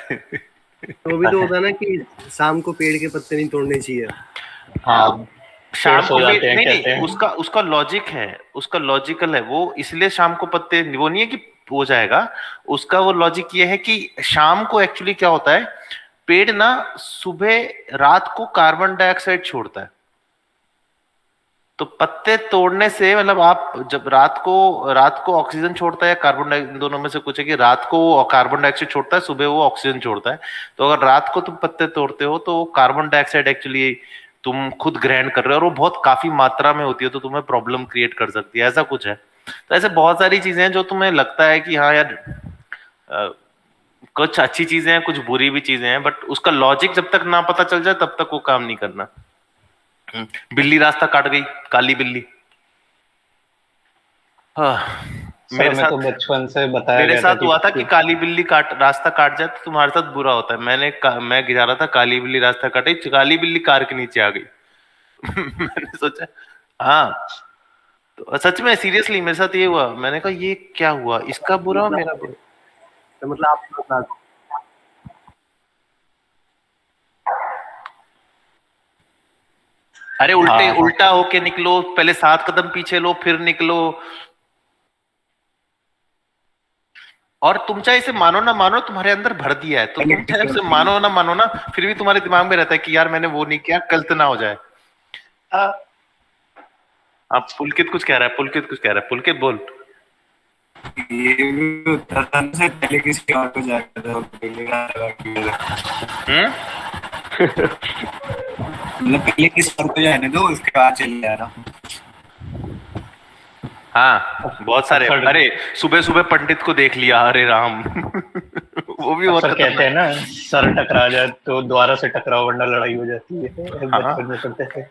तो भी तो होता है ना कि शाम को पेड़ के पत्ते नहीं तोड़ने चाहिए। हाँ, शाम को जाते हैं, नहीं कहते नहीं, हैं। उसका लॉजिक है, उसका लॉजिकल है वो, इसलिए शाम को पत्ते, वो नहीं है कि हो जाएगा। उसका वो लॉजिक ये है कि शाम को एक्चुअली क्या होता है, पेड़ ना सुबह रात को कार्बन डाइऑक्साइड छोड़ता है, तो पत्ते तोड़ने से मतलब आप जब रात को ऑक्सीजन छोड़ता है, कार्बन डाइऑक्साइड, दोनों में से कुछ है कि रात को वो कार्बन डाइऑक्साइड छोड़ता है, सुबह वो ऑक्सीजन छोड़ता है। तो अगर रात को तुम पत्ते तोड़ते हो तो कार्बन डाइऑक्साइड एक्चुअली तुम खुद ग्रहण कर रहे हो और वो बहुत काफी मात्रा में होती है, तो तुम्हें प्रॉब्लम क्रिएट कर सकती है, ऐसा कुछ है। तो ऐसे बहुत सारी चीजें हैं जो तुम्हें लगता है कि हाँ यार कुछ अच्छी चीजें हैं, कुछ बुरी भी चीजें हैं, बट उसका लॉजिक जब तक ना पता चल जाए तब तक वो काम नहीं करना। बिल्ली रास्ता काट गई, काली बिल्ली। हाँ, मेरे साथ तो बचपन से बताया मेरे गया साथ हुआ था कि कि काली बिल्ली रास्ता काट जाए तो तुम्हारे साथ बुरा होता है। मैं गिरा रहा था, काली बिल्ली रास्ता काटे, काली बिल्ली कार के नीचे आ गई। मैंने सोचा, हाँ, तो सच में सीरियसली मेरे साथ ये हुआ। मैंने कहा ये क्या हुआ, इसका बुरा मेरा बुरा। तो मतलब आप अरे उल्टा होके निकलो, पहले 7 कदम पीछे लो फिर निकलो। और तुम चाहे इसे मानो ना मानो, तुम्हारे अंदर भर दिया है, तो तुम चाहे इसे मानो ना मानो ना, फिर भी तुम्हारे दिमाग में रहता है कि यार मैंने वो नहीं किया, गलत ना हो जाए। अब पुलकित कुछ कह रहा है, पुलकित बोल। ये भी उत्तराखंड से पहले किसी और को जाता था, मतलब पहले किसी और को जाने दो, उसके बाद चले जाना। हाँ, बहुत सारे। अरे सुबह सुबह पंडित को देख लिया, अरे राम। वो भी बहुत कहते हैं ना, सर टकरा जाए तो दोबारा से टकराओ वरना लड़ाई हो जाती है। बचपन में सुनते थे।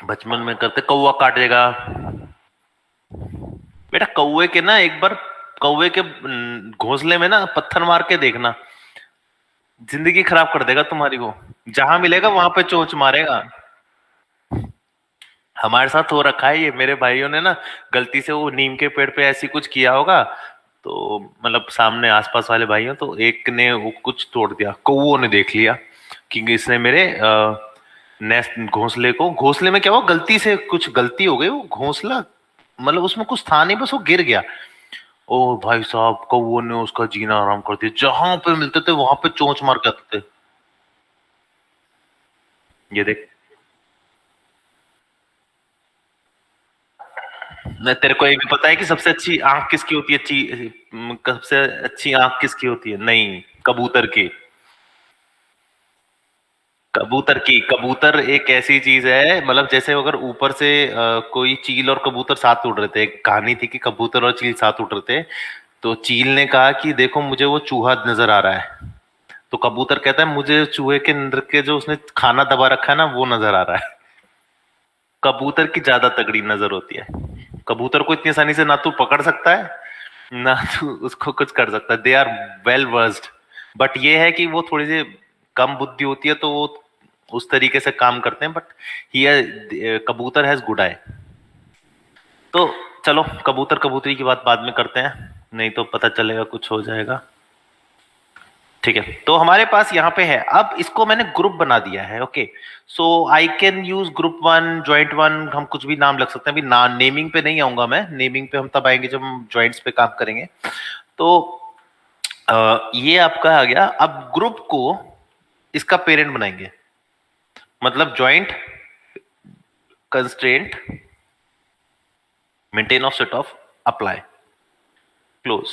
बचपन में करते, कौवा काट देगा बेटा। कौवे के ना एक बार कौवे के घोंसले में ना पत्थर मार के देखना, जिंदगी खराब कर देगा तुम्हारी वो। जहां मिलेगा वहां पे चोंच मारेगा। हमारे साथ हो रखा है ये, मेरे भाइयों ने ना गलती से वो नीम के पेड़ पे ऐसी कुछ किया होगा, तो मतलब सामने आसपास वाले भाइयों, तो एक ने वो कुछ तोड़ दिया, कौवों ने देख लिया कि इसने मेरे नेस्ट घोंसले को, घोंसले में क्या हुआ, गलती से कुछ गलती हो गई, वो घोंसला मतलब उसमें कुछ था नहीं, बस वो गिर गया। ओ भाई साहब, कौवों ने उसका जीना आराम कर दिया, जहां पे मिलते थे वहां पे चोंच मार के आते थे। ये देख, मैं तेरे को ये भी पता है कि सबसे अच्छी आंख किसकी होती है, सबसे अच्छी आंख किसकी होती है? नहीं, कबूतर की। कबूतर एक ऐसी चीज है, मतलब जैसे अगर ऊपर से कोई चील और कबूतर साथ उड़ रहे थे, एक कहानी थी कि कबूतर और चील साथ उड़ रहे थे, तो चील ने कहा कि देखो मुझे वो चूहा नजर आ रहा है, तो कबूतर कहता है मुझे चूहे के अंदर के जो उसने खाना दबा रखा है ना वो नजर आ रहा है। कबूतर की ज्यादा तगड़ी नजर होती है। कबूतर को इतनी आसानी से ना तू पकड़ सकता है ना तू उसको कुछ कर सकता है, they are well versed. But ये है कि वो थोड़ी सी कम बुद्धि होती है, तो वो उस तरीके से काम करते हैं, बट ये कबूतर हैज गुड आई। तो चलो कबूतर कबूतरी की बात बाद में करते हैं, नहीं तो पता चलेगा कुछ हो जाएगा। ठीक है, तो हमारे पास यहाँ पे है, अब इसको मैंने ग्रुप बना दिया है। Okay, so I can use group one, joint one, हम कुछ भी नाम लग सकते हैं। अभी नेमिंग पे नहीं आऊंगा मैं, नेमिंग पे हम तब आएंगे जब हम जॉइंट्स पे काम करेंगे। तो ये आपका आ गया। अब ग्रुप को इसका पेरेंट बनाएंगे, मतलब joint constraint maintain of set of apply close,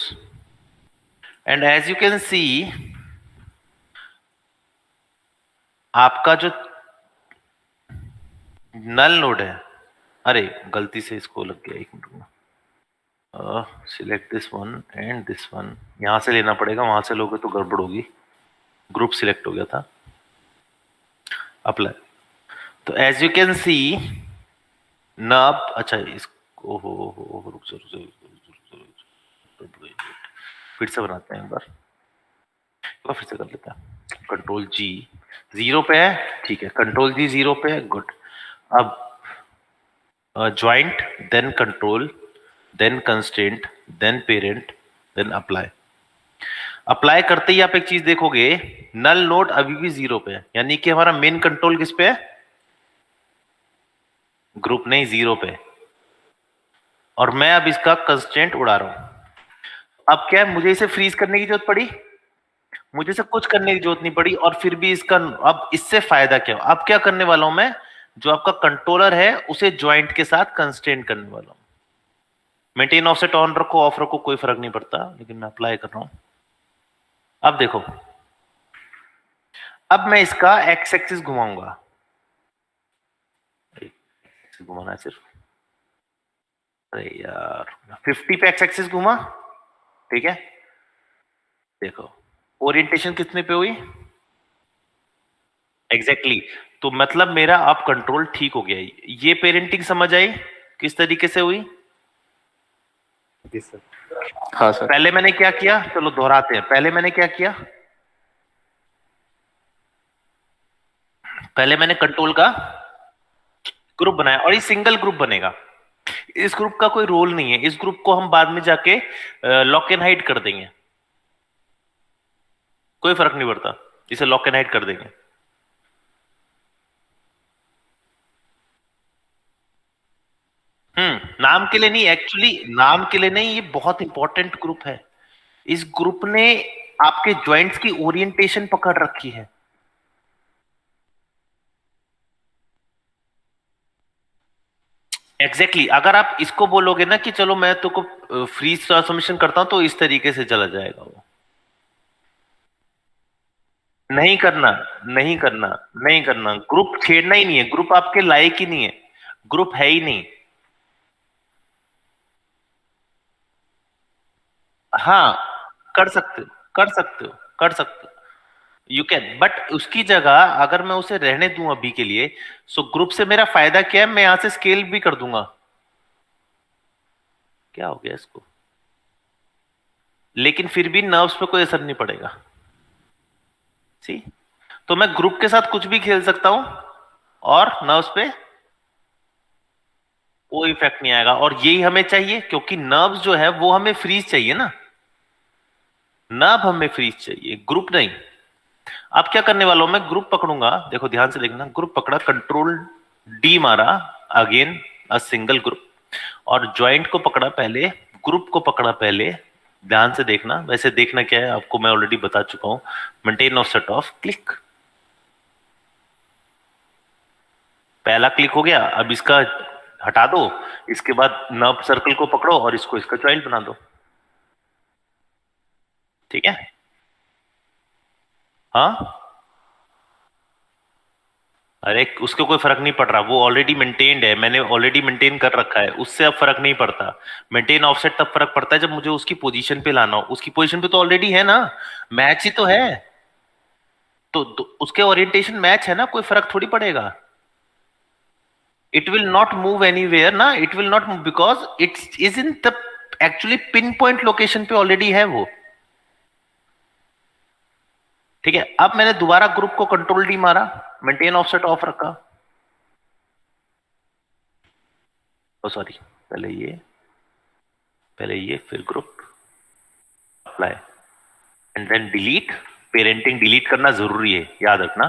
and as you can see आपका जो नल नोड है, अरे गलती से इसको लग गया, एक minute, select this one and this one, यहां से लेना पड़ेगा, वहां से लोगे तो गड़बड़ होगी। ग्रुप सिलेक्ट हो गया था, अप्लाई। तो एज यू कैन सी नब, अच्छा इसको हो रुक जा, फिर से बनाते हैं एक बार, फिर से कर लेते हैं। कंट्रोल जी 0 पे है, ठीक है, कंट्रोल जी 0 पे है, गुड। अब joint, then control, then constraint, then parent, then apply. Apply करते ही आप एक चीज देखोगे, नल नोड अभी भी 0 पे है, यानी कि हमारा मेन कंट्रोल किस पे है? ग्रुप नहीं, 0 पे। और मैं अब इसका कंस्ट्रेंट उड़ा रहा हूं। अब क्या है, मुझे इसे फ्रीज करने की जरूरत पड़ी, मुझे से कुछ करने की जरूरत नहीं पड़ी, और फिर भी इसका अब इससे फायदा क्या हो? अब क्या करने वाला हूं मैं, जो आपका कंट्रोलर है उसे ज्वाइंट के साथ कंस्ट्रेंट करने वाला हूं। मेंटेन ऑफसेट ऑन रखो ऑफ रखो कोई फर्क नहीं पड़ता, लेकिन मैं अप्लाई कर रहा हूं। अब देखो, अब मैं इसका एक्स एक्सिस घुमाऊंगा, घुमाना है सिर्फ, अरे यार 50 पे एक्स एक्सिस घुमा, ठीक है। देखो ओरिएंटेशन कितने पे हुई? एग्जैक्टली तो मतलब मेरा अब कंट्रोल ठीक हो गया। ये पेरेंटिंग समझ आई किस तरीके से हुई? हाँ सर। पहले मैंने क्या किया, चलो दोहराते हैं। पहले मैंने क्या किया, पहले मैंने कंट्रोल का ग्रुप बनाया, और ये सिंगल ग्रुप बनेगा। इस ग्रुप का कोई रोल नहीं है, इस ग्रुप को हम बाद में जाके लॉक एंड हाइड कर देंगे, कोई फर्क नहीं पड़ता, इसे लॉक एंड हाइड कर देंगे। नाम के लिए नहीं, एक्चुअली नाम के लिए नहीं, ये बहुत इंपॉर्टेंट ग्रुप है। इस ग्रुप ने आपके जॉइंट्स की ओरिएंटेशन पकड़ रखी है। एग्जैक्टली अगर आप इसको बोलोगे ना कि चलो मैं तो को फ्रीज ट्रांसफॉर्मेशन करता हूं, तो इस तरीके से चला जाएगा वो। नहीं करना, नहीं करना, नहीं करना, ग्रुप छेड़ना ही नहीं है, ग्रुप आपके लायक ही नहीं है, ग्रुप है ही नहीं। हाँ कर सकते हो, कर सकते हो, कर सकते हो, यू कैन, बट उसकी जगह अगर मैं उसे रहने दूं अभी के लिए, सो ग्रुप से मेरा फायदा क्या है, मैं यहां से स्केल भी कर दूंगा। क्या हो गया इसको, लेकिन फिर भी नर्व्स पे कोई असर नहीं पड़ेगा। सी, तो मैं ग्रुप के साथ कुछ भी खेल सकता हूं और नर्व्स पे कोई इफेक्ट नहीं आएगा, और यही हमें चाहिए, क्योंकि नर्व्स जो है वो हमें फ्रीज चाहिए ना, नर्व हमें फ्रीज चाहिए, ग्रुप नहीं। अब क्या करने वाला हूं मैं, ग्रुप पकड़ूंगा, देखो ध्यान से देखना, ग्रुप पकड़ा, कंट्रोल डी मारा, अगेन अ सिंगल ग्रुप, और ज्वाइंट को पकड़ा पहले, ग्रुप को पकड़ा पहले। ध्यान से देखना, वैसे देखना क्या है आपको मैं ऑलरेडी बता चुका हूं, मेंटेन ऑफसेट ऑफ क्लिक, पहला क्लिक हो गया, अब इसका हटा दो, इसके बाद नर्व सर्कल को पकड़ो और इसको इसका ज्वाइंट बना दो। ठीक है, हाँ, अरे उसको कोई फर्क नहीं पड़ रहा, वो ऑलरेडी मेंटेन्ड है, मैंने ऑलरेडी मेंटेन कर रखा है, उससे अब फर्क नहीं पड़ता। मेंटेन ऑफसेट तब फर्क पड़ता है जब मुझे उसकी पोजीशन पे लाना हो, उसकी पोजीशन पे तो ऑलरेडी है ना, मैच ही तो है, तो उसके ओरिएंटेशन मैच है ना, कोई फर्क थोड़ी पड़ेगा। It will not move anywhere ना, it will not move because it's is in the actually pin point location पे ऑलरेडी है वो। ठीक है, अब मैंने दोबारा ग्रुप को कंट्रोल डी मारा, मेंटेन ऑफसेट ऑफ रखा, ओ सॉरी, पहले ये फिर group, apply, and then delete, parenting delete करना जरूरी है, याद रखना,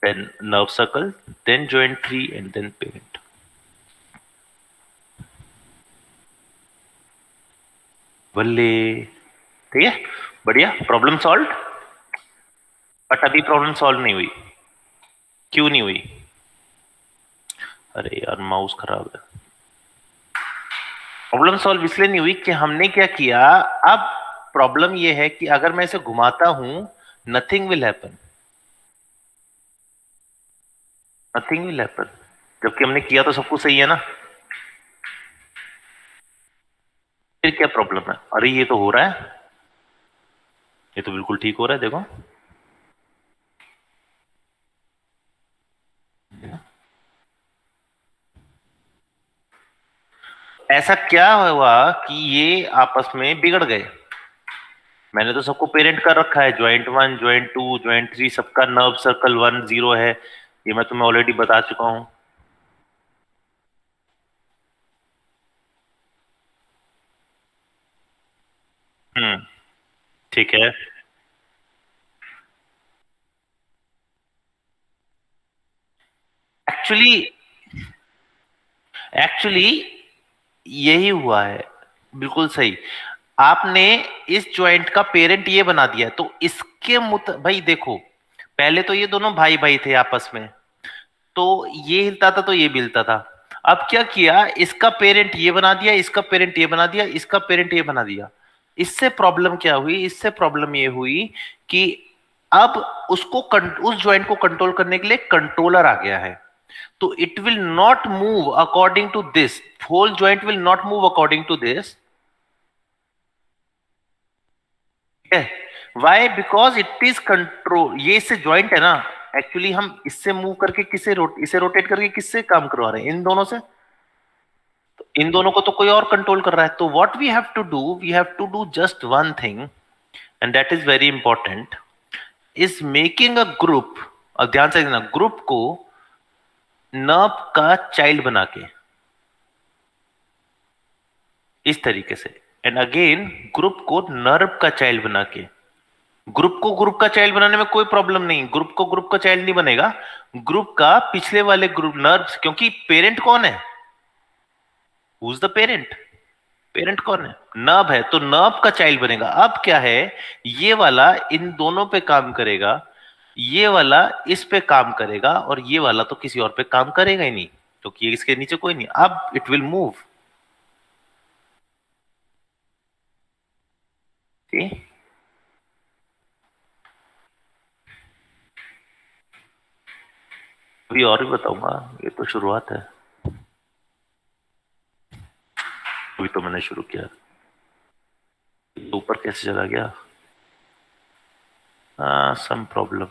then nurbs circle, then joint tree and then parent. बल्ले, ठीक है, बढ़िया, प्रॉब्लम सॉल्व। बट अभी प्रॉब्लम सॉल्व नहीं हुई, क्यों नहीं हुई, अरे यार माउस खराब है। प्रॉब्लम सॉल्व इसलिए नहीं हुई कि हमने क्या किया, अब प्रॉब्लम यह है कि अगर मैं इसे घुमाता हूं, nothing will happen, nothing will happen, जबकि हमने किया तो सब कुछ सही है ना। फिर क्या प्रॉब्लम है, अरे ये तो हो रहा है, ये तो बिल्कुल ठीक हो रहा है, देखो, ऐसा क्या हुआ कि ये आपस में बिगड़ गए। मैंने तो सबको पेरेंट कर रखा है, ज्वाइंट 1, ज्वाइंट 2, ज्वाइंट 3, सबका नर्व सर्कल 1 0 है, ये मैं तुम्हें ऑलरेडी बता चुका हूं। ठीक है, एक्चुअली एक्चुअली यही हुआ है, बिल्कुल सही। आपने इस ज्वाइंट का पेरेंट ये बना दिया, तो इसके भाई देखो, पहले तो ये दोनों भाई भाई थे आपस में, तो ये हिलता था तो ये भी हिलता था। अब क्या किया, इसका पेरेंट ये बना दिया, इसका पेरेंट ये बना दिया, इसका पेरेंट ये बना दिया। इससे प्रॉब्लम क्या हुई, इससे प्रॉब्लम ये हुई कि अब उस ज्वाइंट को कंट्रोल करने के लिए कंट्रोलर आ गया है, तो it will not move according to this, whole joint will not move according to this. Why, because it is control, ये इससे ज्वाइंट है ना, एक्चुअली हम इससे मूव करके इसे रोटेट करके किससे काम करवा रहे हैं, इन दोनों से, तो इन दोनों को तो कोई और कंट्रोल कर रहा है। तो what we have to do, we have to do just one thing, and that is very important, is making a group. अब ध्यान से देखना, ग्रुप को नर्व का चाइल्ड बना के इस तरीके से, एंड अगेन ग्रुप को नर्व का चाइल्ड बना के, ग्रुप को ग्रुप का चाइल्ड बनाने में कोई प्रॉब्लम नहीं, ग्रुप को ग्रुप का चाइल्ड नहीं बनेगा, ग्रुप का पिछले वाले ग्रुप नर्व, क्योंकि पेरेंट कौन है, who is the parent, parent कौन है, नर्व है, तो नर्व का चाइल्ड बनेगा। अब क्या है, ये वाला इन दोनों पे काम करेगा, ये वाला इस पे काम करेगा, और ये वाला तो किसी और पे काम करेगा ही नहीं, क्योंकि ये इसके नीचे कोई नहीं, अब इट विल मूव। ठीक, अभी और भी बताऊंगा, ये तो शुरुआत है, अभी तो मैंने शुरू किया, तो ऊपर कैसे चला गया, सम प्रॉब्लम,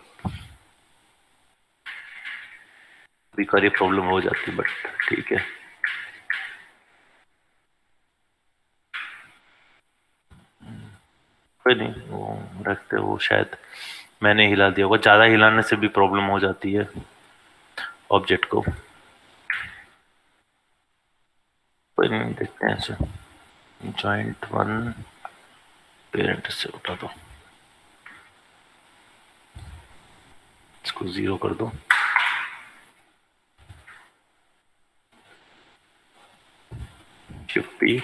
कभी प्रॉब्लम हो जाती, बट ठीक है। कोई नहीं, वो रखते, वो शायद मैंने हिला दिया होगा, ज्यादा हिलाने से भी प्रॉब्लम हो जाती है ऑब्जेक्ट को। कोई नहीं, देखते हैं ऐसे। जॉइंट 1 पेरेंट से उठा दो, इसको 0 कर दो। शिफ्ट P,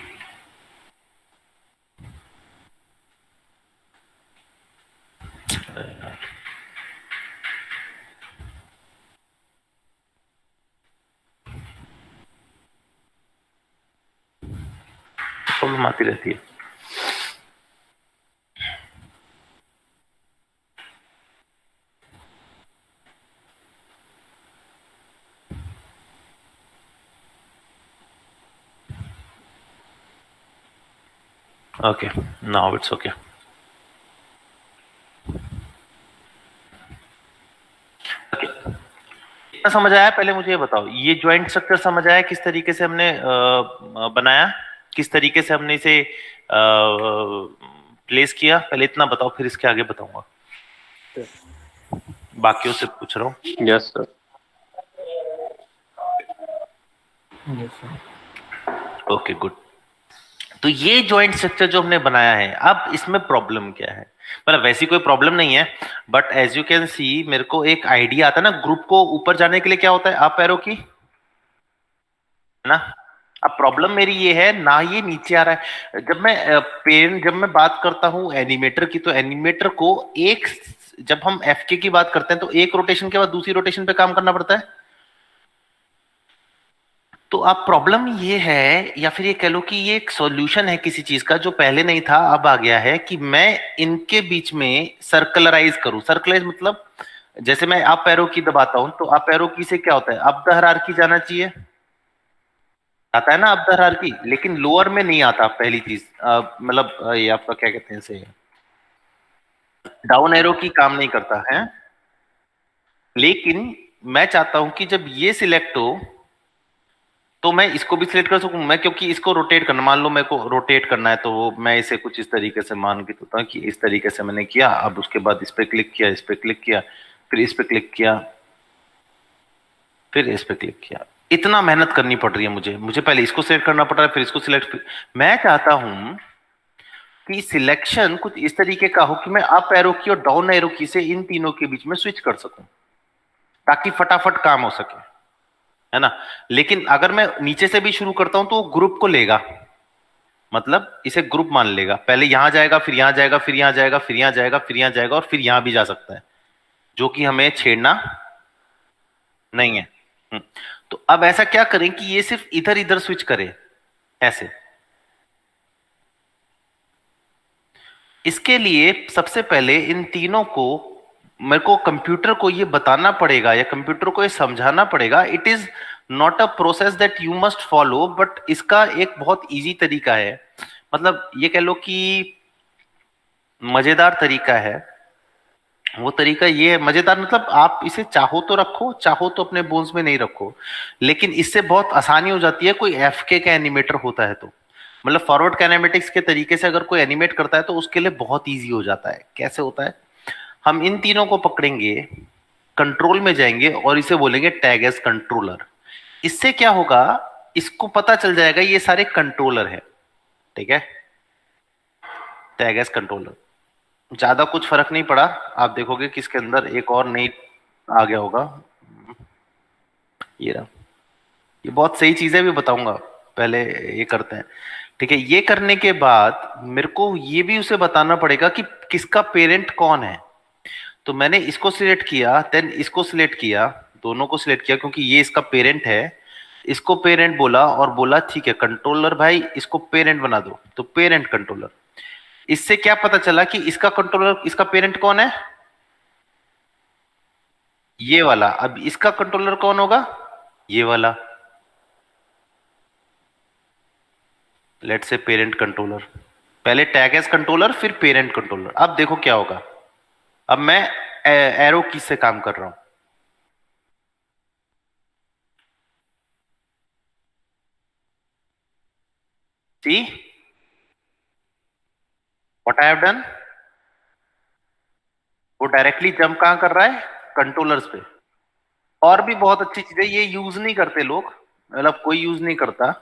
प्रॉब्लम आती रहती है। Okay, now it's okay. कितना समझ आया? पहले मुझे ये बताओ, ये ज्वाइंट स्ट्रक्चर समझ आया किस तरीके से हमने बनाया, किस तरीके से हमने इसे प्लेस किया? पहले इतना बताओ, फिर इसके आगे बताऊंगा। बाकियों से पूछ रहा हूँ। Yes sir. Okay, good. तो ये जॉइंट स्ट्रक्चर जो हमने बनाया है, अब इसमें प्रॉब्लम क्या है? मतलब वैसी कोई प्रॉब्लम नहीं है, but as you can see मेरे को एक आइडिया आता है ना, ग्रुप को ऊपर जाने के लिए क्या होता है? अप एरो की, है ना? अब प्रॉब्लम मेरी ये है ना, ये नीचे आ रहा है। जब मैं बात करता हूं एनिमेटर की, तो एनिमेटर को एक, जब हम एफके की बात करते हैं तो एक रोटेशन के बाद दूसरी रोटेशन पे काम करना पड़ता है। तो अब प्रॉब्लम ये है, या फिर ये कह लो कि ये एक सॉल्यूशन है किसी चीज का जो पहले नहीं था, अब आ गया है, कि मैं इनके बीच में सर्कलराइज करूं। सर्कलराइज मतलब जैसे मैं अप एरो की दबाता हूं, तो अप एरो की से क्या होता है? अप द हायरार्की जाना चाहिए, आता है ना अप द हायरार्की, लेकिन लोअर में नहीं आता। पहली चीज मतलब ये आपका क्या कहते हैं इसे, डाउन एरो की काम नहीं करता है। लेकिन मैं चाहता हूं कि जब ये सिलेक्ट हो तो मैं इसको भी सिलेक्ट कर सकूं मैं, क्योंकि इसको रोटेट करना, मान लो मेरे को रोटेट करना है, तो वो मैं इसे कुछ इस तरीके से मान के होता कि इस तरीके से मैंने किया। अब उसके बाद इस पे क्लिक किया, इस पे क्लिक किया, फिर इस पे क्लिक किया, फिर इस पे क्लिक किया। इतना मेहनत करनी पड़ रही है मुझे पहले इसको सिलेक्ट करना पड़ रहा है, फिर इसको सिलेक्ट। मैं चाहता हूं कि सिलेक्शन कुछ इस तरीके का हो कि मैं अप एरो की और डाउन एरो की से इन तीनों के बीच में स्विच कर सकूं, ताकि फटाफट काम हो सके, है ना? लेकिन अगर मैं नीचे से भी शुरू करता हूं तो वो ग्रुप को लेगा, मतलब इसे ग्रुप मान लेगा। पहले यहां जाएगा, फिर यहां जाएगा, फिर यहां जाएगा, फिर यहां जाएगा, फिर यहां जाएगा, और फिर यहां भी जा सकता है, जो कि हमें छेड़ना नहीं है। तो अब ऐसा क्या करें कि ये सिर्फ इधर इधर स्विच करे, ऐसे। इसके लिए सबसे पहले इन तीनों को मेरे को कंप्यूटर को ये बताना पड़ेगा, या कंप्यूटर को ये समझाना पड़ेगा। It is not a process that you must follow, but इसका एक बहुत इजी तरीका है। मतलब ये कह लो कि मजेदार तरीका है। वो तरीका ये है, मजेदार मतलब आप इसे चाहो तो रखो, चाहो तो अपने बोन्स में नहीं रखो, लेकिन इससे बहुत आसानी हो जाती है। कोई एफके का एनिमेटर होता है तो, मतलब फॉरवर्ड काइनेमेटिक्स के तरीके से अगर कोई एनिमेट करता है तो उसके लिए बहुत इजी हो जाता है। कैसे होता है? हम इन तीनों को पकड़ेंगे, कंट्रोल में जाएंगे और इसे बोलेंगे टैग एज कंट्रोलर। इससे क्या होगा, इसको पता चल जाएगा ये सारे कंट्रोलर है, ठीक है? टैग एज कंट्रोलर, ज्यादा कुछ फर्क नहीं पड़ा। आप देखोगे कि इसके अंदर एक और नई आ गया होगा, ये रहा। ये बहुत सही चीजें भी बताऊंगा, पहले ये करते हैं, ठीक है? ये करने के बाद मेरे को ये भी उसे बताना पड़ेगा कि किसका पेरेंट कौन है। तो मैंने इसको सिलेक्ट किया, देन इसको सिलेक्ट किया, दोनों को सिलेक्ट किया, क्योंकि ये इसका पेरेंट है। इसको पेरेंट बोला और बोला ठीक है कंट्रोलर भाई इसको पेरेंट बना दो, तो पेरेंट कंट्रोलर। इससे क्या पता चला कि इसका कंट्रोलर, इसका पेरेंट कौन है? ये वाला। अब इसका कंट्रोलर कौन होगा? ये वाला। लेट्स से पेरेंट कंट्रोलर, पहले टैग एज कंट्रोलर, फिर पेरेंट कंट्रोलर। अब देखो क्या होगा, अब मैं एरो की से काम कर रहा हूं। See what I have done, वो डायरेक्टली जंप कहां कर रहा है, कंट्रोलर्स पे। और भी बहुत अच्छी चीज है, ये यूज नहीं करते लोग, मतलब कोई यूज नहीं करता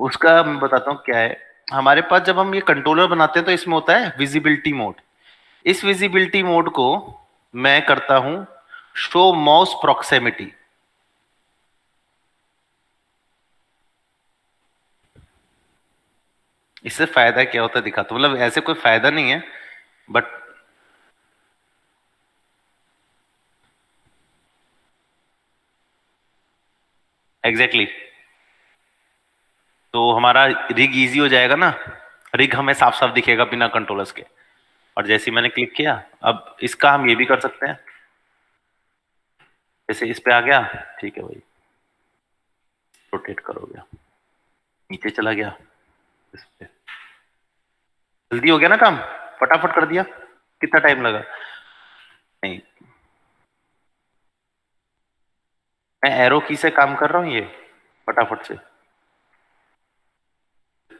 उसका। मैं बताता हूँ क्या है। हमारे पास जब हम ये कंट्रोलर बनाते हैं तो इसमें होता है विजिबिलिटी मोड। इस विजिबिलिटी मोड को मैं करता हूं शो माउस प्रॉक्सिमिटी। इससे फायदा क्या होता है दिखाता हूं, मतलब ऐसे कोई फायदा नहीं है बट एग्जैक्टली तो हमारा रिग इजी हो जाएगा ना, रिग हमें साफ साफ दिखेगा बिना कंट्रोलर्स के। और जैसे ही मैंने क्लिक किया, अब इसका हम ये भी कर सकते हैं, जैसे इस पे आ गया, ठीक है भाई, रोटेट करोगे, नीचे चला गया, इस पे जल्दी हो गया ना काम, फटाफट कर दिया। कितना टाइम लगा, नहीं, मैं एरो की से काम कर रहा हूँ, ये फटाफट से।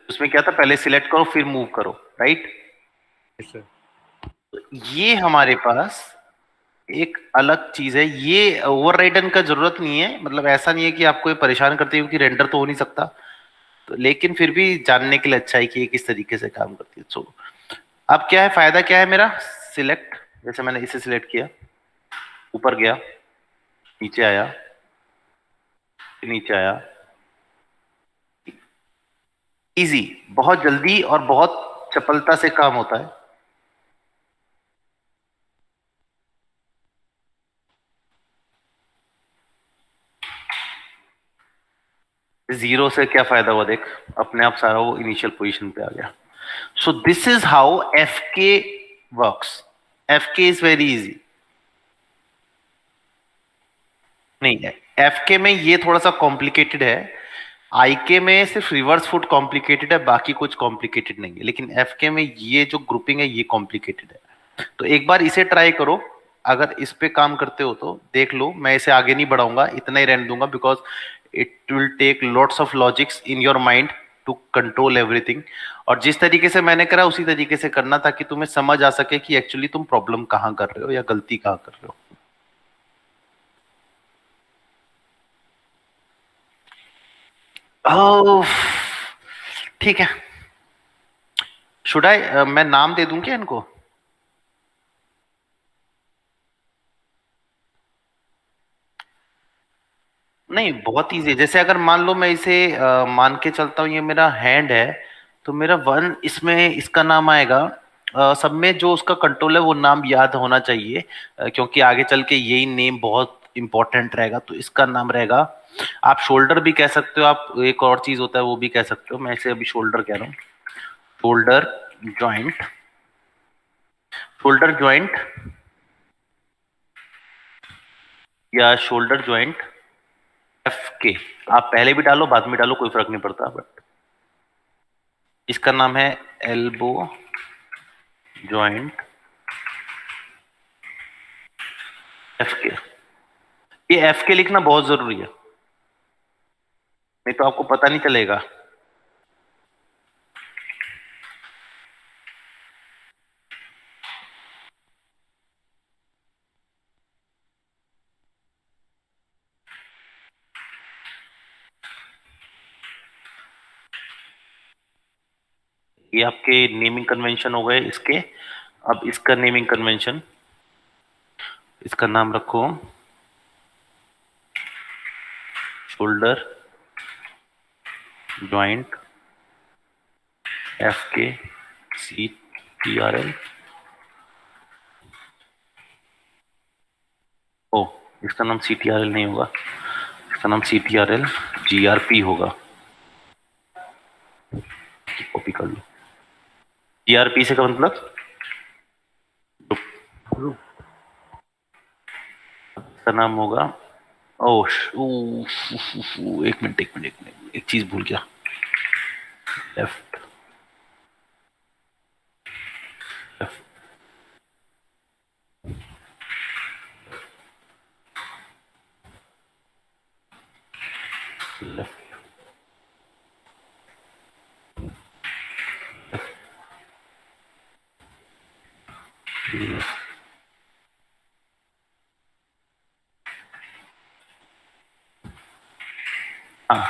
उसमें क्या था, पहले सिलेक्ट करो फिर मूव करो, राइट। Yes sir. ये हमारे पास एक अलग चीज है, ये ओवरराइडन का जरूरत नहीं है, मतलब ऐसा नहीं है कि आपको ये परेशान करती है क्योंकि रेंडर तो हो नहीं सकता, तो लेकिन फिर भी जानने के लिए अच्छा है कि ये किस तरीके से काम करती है। सो अब क्या है, फायदा क्या है मेरा, सिलेक्ट, जैसे मैंने इसे सिलेक्ट किया, ऊपर गया, नीचे आया, फिर नीचे आया, इजी, बहुत जल्दी और बहुत चपलता से काम होता है। जीरो से क्या फायदा हुआ, देख अपने आप सारा वो इनिशियल पोजीशन पे आ गया। So this is how F के वर्क्स। एफ के इज वेरी इजी। नहीं, एफ के में ये थोड़ा सा कॉम्प्लिकेटेड है, आई के में सिर्फ रिवर्स फुट कॉम्प्लिकेटेड है, बाकी कुछ कॉम्प्लिकेटेड नहीं है, लेकिन एफ के में ये जो ग्रुपिंग है ये कॉम्प्लिकेटेड है। तो एक बार इसे ट्राई करो, अगर इस पे काम करते हो तो देख लो। मैं इसे आगे नहीं बढ़ाऊंगा, इतना ही रहने दूंगा, because it will take lots of logics in your mind to control everything. और जिस तरीके से मैंने करा उसी तरीके से करना, ताकि तुम्हें समझ आ सके कि एक्चुअली तुम प्रॉब्लम कहाँ कर रहे हो या गलती कहाँ कर रहे हो। ओह, ठीक है। शुड आई, मैं नाम दे दूं क्या इनको? नहीं, बहुत इजी है। जैसे अगर मान लो मैं इसे मान के चलता हूँ, ये मेरा हैंड है, तो मेरा वन इसमें इसका नाम आएगा। सब में जो उसका कंट्रोल है वो नाम याद होना चाहिए, क्योंकि आगे चल के यही नेम बहुत इंपॉर्टेंट रहेगा, तो इसका नाम रहेगा। आप शोल्डर भी कह सकते हो, आप एक और चीज होता है वो भी कह सकते हो, मैं इसे अभी शोल्डर कह रहा हूँ। शोल्डर जॉइंट, शोल्डर जॉइंट या शोल्डर जॉइंट एफ के। आप पहले भी डालो बाद में डालो, कोई फर्क नहीं पड़ता, बट इसका नाम है एल्बो जॉइंट एफ के। ये एफ के लिखना बहुत जरूरी है, नहीं तो आपको पता नहीं चलेगा। ये आपके नेमिंग कन्वेंशन हो गए इसके। अब इसका नेमिंग कन्वेंशन, इसका नाम रखो शोल्डर जॉइंट एफ के सी टी आर एल। ओ, इसका नाम सी टी आर एल नहीं होगा, इसका नाम C T R L G R P होगा। कॉपी कर लो। जी आर पी से का मतलब का नाम होगा। ओह, एक मिनट एक मिनट एक मिनट, एक चीज भूल गया। Left, left. हाँ,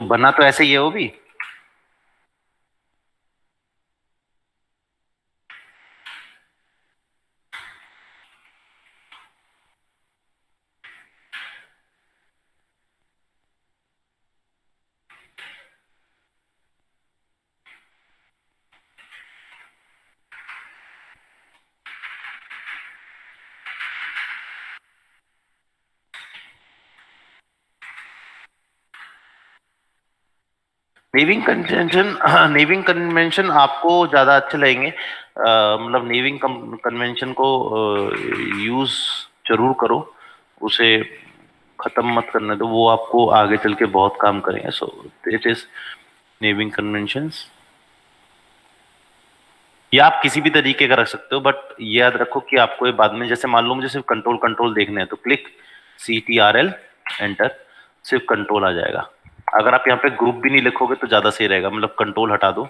बना तो ऐसे ही है वो भी। नेविंग कन्वेंशन आपको ज्यादा अच्छे लगेंगे। मतलब नेविंग कन्वेंशन को यूज जरूर करो, उसे खत्म मत करने दो, वो आपको आगे चल के बहुत काम करेंगे। So it is naming conventions. या आप किसी भी तरीके का रख सकते हो, बट याद रखो कि आपको ये बाद में, जैसे मान लो मुझे सिर्फ कंट्रोल कंट्रोल देखने हैं तो क्लिक CTRL एंटर, सिर्फ कंट्रोल आ जाएगा। अगर आप यहाँ पे ग्रुप भी नहीं लिखोगे तो ज्यादा सही रहेगा, मतलब कंट्रोल हटा दो।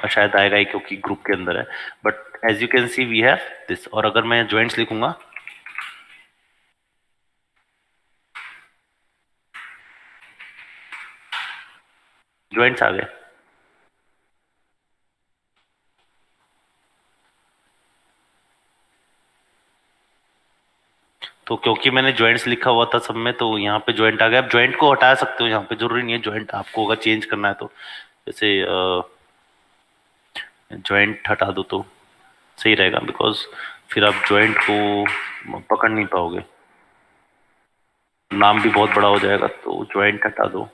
शायद आएगा ही क्योंकि ग्रुप के अंदर है, but as you can see we have this. और अगर मैं ज्वाइंट्स लिखूंगा, ज्वाइंट्स आ गए। तो क्योंकि मैंने ज्वाइंट्स लिखा हुआ था सब में, तो यहाँ पे ज्वाइंट आ गया। आप ज्वाइंट को हटा सकते हो, यहाँ पे जरूरी नहीं है ज्वाइंट आपको अगर चेंज करना है तो। जैसे ज्वाइंट हटा दो तो सही रहेगा, बिकॉज फिर आप ज्वाइंट को पकड़ नहीं पाओगे, नाम भी बहुत बड़ा हो जाएगा। तो ज्वाइंट हटा दो।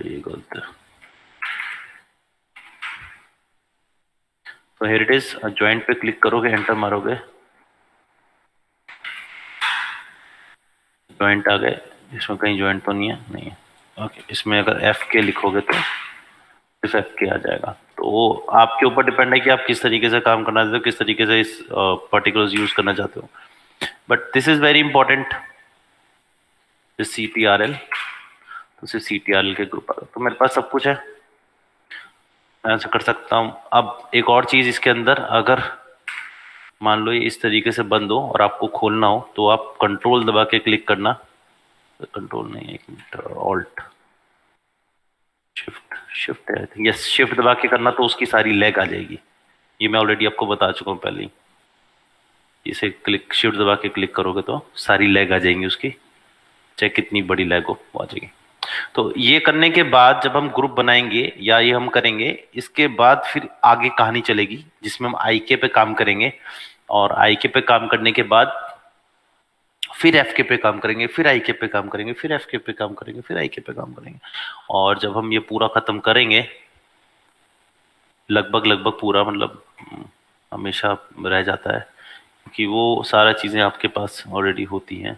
ये गलत है। तो हियर इट इज, ज्वाइंट पे क्लिक करोगे, एंटर मारोगे, ज्वाइंट आ गए। इसमें कहीं ज्वाइंट तो नहीं है, नहीं है। ओके, इसमें अगर एफ के लिखोगे तो सिर्फ एफ के आ जाएगा। तो आपके ऊपर डिपेंड है कि आप किस तरीके से काम करना चाहते हो, किस तरीके से इस पर्टिकुलर्स यूज करना चाहते हो। But this is very important, CTRL। तो सिर्फ CTRL के ग्रुप आ गए। तो मेरे पास सब कुछ है, मैं ऐसा कर सकता हूँ। अब एक और चीज इसके अंदर, अगर मान लो ये इस तरीके से बंद हो और आपको खोलना हो तो आप कंट्रोल दबा के क्लिक करना। कंट्रोल नहीं, एक मिनट, ऑल्ट शिफ्ट, शिफ्ट है, यस, शिफ्ट दबा के करना तो उसकी सारी लेग आ जाएगी। ये मैं ऑलरेडी आपको बता चुका हूँ पहले ही। इसे क्लिक, शिफ्ट दबा के क्लिक करोगे तो सारी लेग आ जाएंगी उसकी, चाहे कितनी बड़ी लेग हो वो आ जाएगी। तो ये करने के बाद जब हम ग्रुप बनाएंगे या ये हम करेंगे, इसके बाद फिर आगे कहानी चलेगी जिसमें हम आईके पे काम करेंगे। और आईके पे काम करने के बाद फिर एफके पे काम करेंगे, फिर आईके पे काम करेंगे, फिर एफके पे काम करेंगे, फिर आईके पे काम करेंगे। और जब हम ये पूरा खत्म करेंगे, लगभग लगभग पूरा, मतलब हमेशा रह जाता है क्योंकि वो सारा चीजें आपके पास ऑलरेडी होती हैं।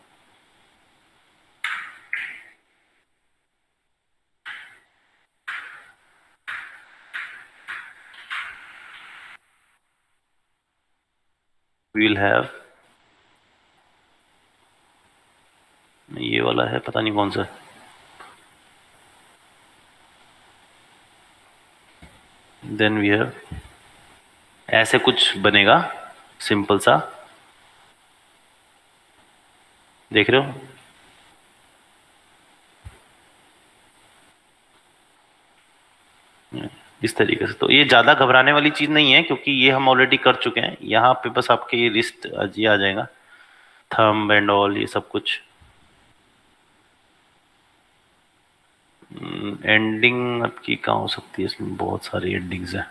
we'll have, ये वाला है, पता नहीं कौन सा। देन वी हैव, ऐसे कुछ बनेगा सिंपल सा, देख रहे हो। इस तरीके से। तो ये ज्यादा घबराने वाली चीज नहीं है क्योंकि ये हम ऑलरेडी कर चुके हैं। यहाँ पे बस आपके ये रिस्ट ये आ जाएगा, थंब एंड ऑल, ये सब कुछ। एंडिंग आपकी कहाँ हो सकती है, इसमें बहुत सारी एंडिंग्स हैं।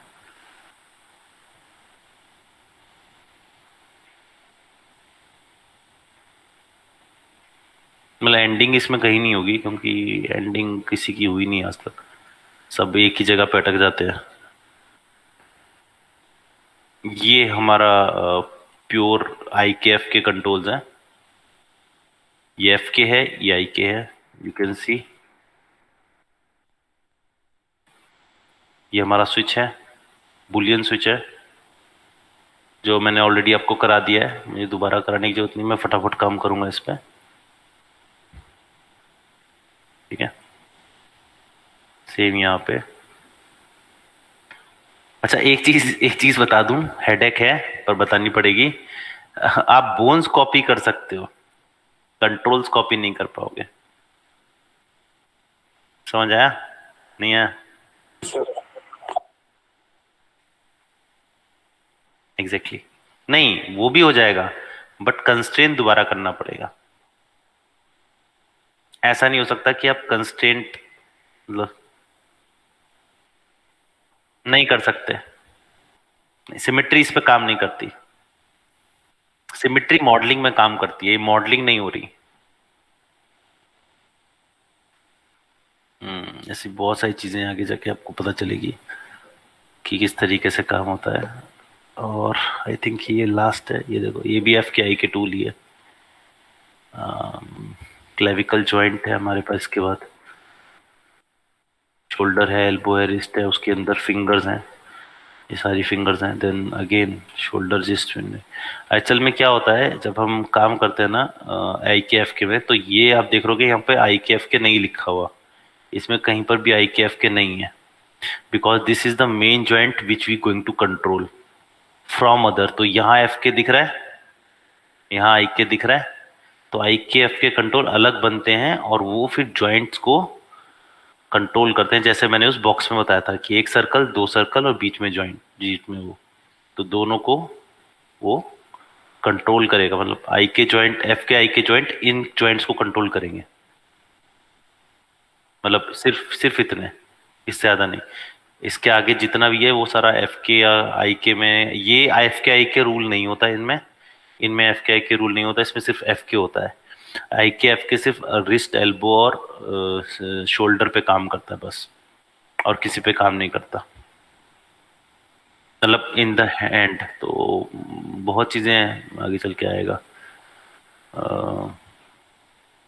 मतलब एंडिंग इसमें कहीं नहीं होगी, क्योंकि एंडिंग किसी की हुई नहीं आज तक, सब एक ही जगह पे अटक जाते हैं। ये हमारा प्योर आई के एफ के कंट्रोल्स हैं। ये एफ के है, ये आई के है, यू कैन सी। ये हमारा स्विच है, बुलियन स्विच है, जो मैंने ऑलरेडी आपको करा दिया है, मुझे दोबारा कराने की जरूरत नहीं, मैं फटाफट काम करूंगा इस पर। ठीक है, सेम यहाँ पे। अच्छा, एक चीज बता दूं, हेडेक है पर बतानी पड़ेगी। आप बोन्स कॉपी कर सकते हो, कंट्रोल्स कॉपी नहीं कर पाओगे। समझ आया? नहीं आया? एग्जैक्टली नहीं, वो भी हो जाएगा, बट कंस्ट्रेंट दोबारा करना पड़ेगा। ऐसा नहीं हो सकता कि आप कंस्ट्रेंट नहीं कर सकते। सिमेट्री इस पे काम नहीं करती, सिमेट्री मॉडलिंग में काम करती है, ये मॉडलिंग नहीं हो रही। ऐसी बहुत सारी चीजें आगे जाके आपको पता चलेगी कि किस तरीके से काम होता है। और आई थिंक ये लास्ट है, ये देखो, ये भी एफ के आई के टूल ही है। क्लेविकल जॉइंट है हमारे पास, इसके बाद शोल्डर है, एल्बो है, रिस्ट है, उसके अंदर फिंगर्स हैं, ये सारी फिंगर्स हैं। देन अगेन शोल्डर रिस्ट में। एक्चुअल में क्या होता है, जब हम काम करते हैं ना आई के एफ के में, तो ये आप देख रहे यहाँ पे आई के एफ के नहीं लिखा हुआ, इसमें कहीं पर भी आई के एफ के नहीं है, because this is the main joint which we going to control from other. तो यहाँ एफ के दिख रहा है, यहाँ आई के दिख रहा है, तो आई के एफ के कंट्रोल अलग बनते हैं और वो फिर जॉइंट्स को कंट्रोल करते हैं। जैसे मैंने उस बॉक्स में बताया था कि एक सर्कल, दो सर्कल और बीच में जॉइंट, बीच में वो, तो दोनों को वो कंट्रोल करेगा। मतलब आई के जॉइंट, एफ के आई के जॉइंट इन जॉइंट्स को कंट्रोल करेंगे, मतलब सिर्फ इतने, इससे ज्यादा नहीं। इसके आगे जितना भी है वो सारा एफ के या आई के में, ये एफ के आई के रूल नहीं होता इनमें, इनमें एफ के आई के रूल नहीं होता, इसमें सिर्फ एफ के होता है। आई के एफ के सिर्फ रिस्ट, एल्बो और शोल्डर पे काम करता है बस, और किसी पे काम नहीं करता, मतलब इन द हैंड। तो बहुत चीजें हैं, आगे चल के आएगा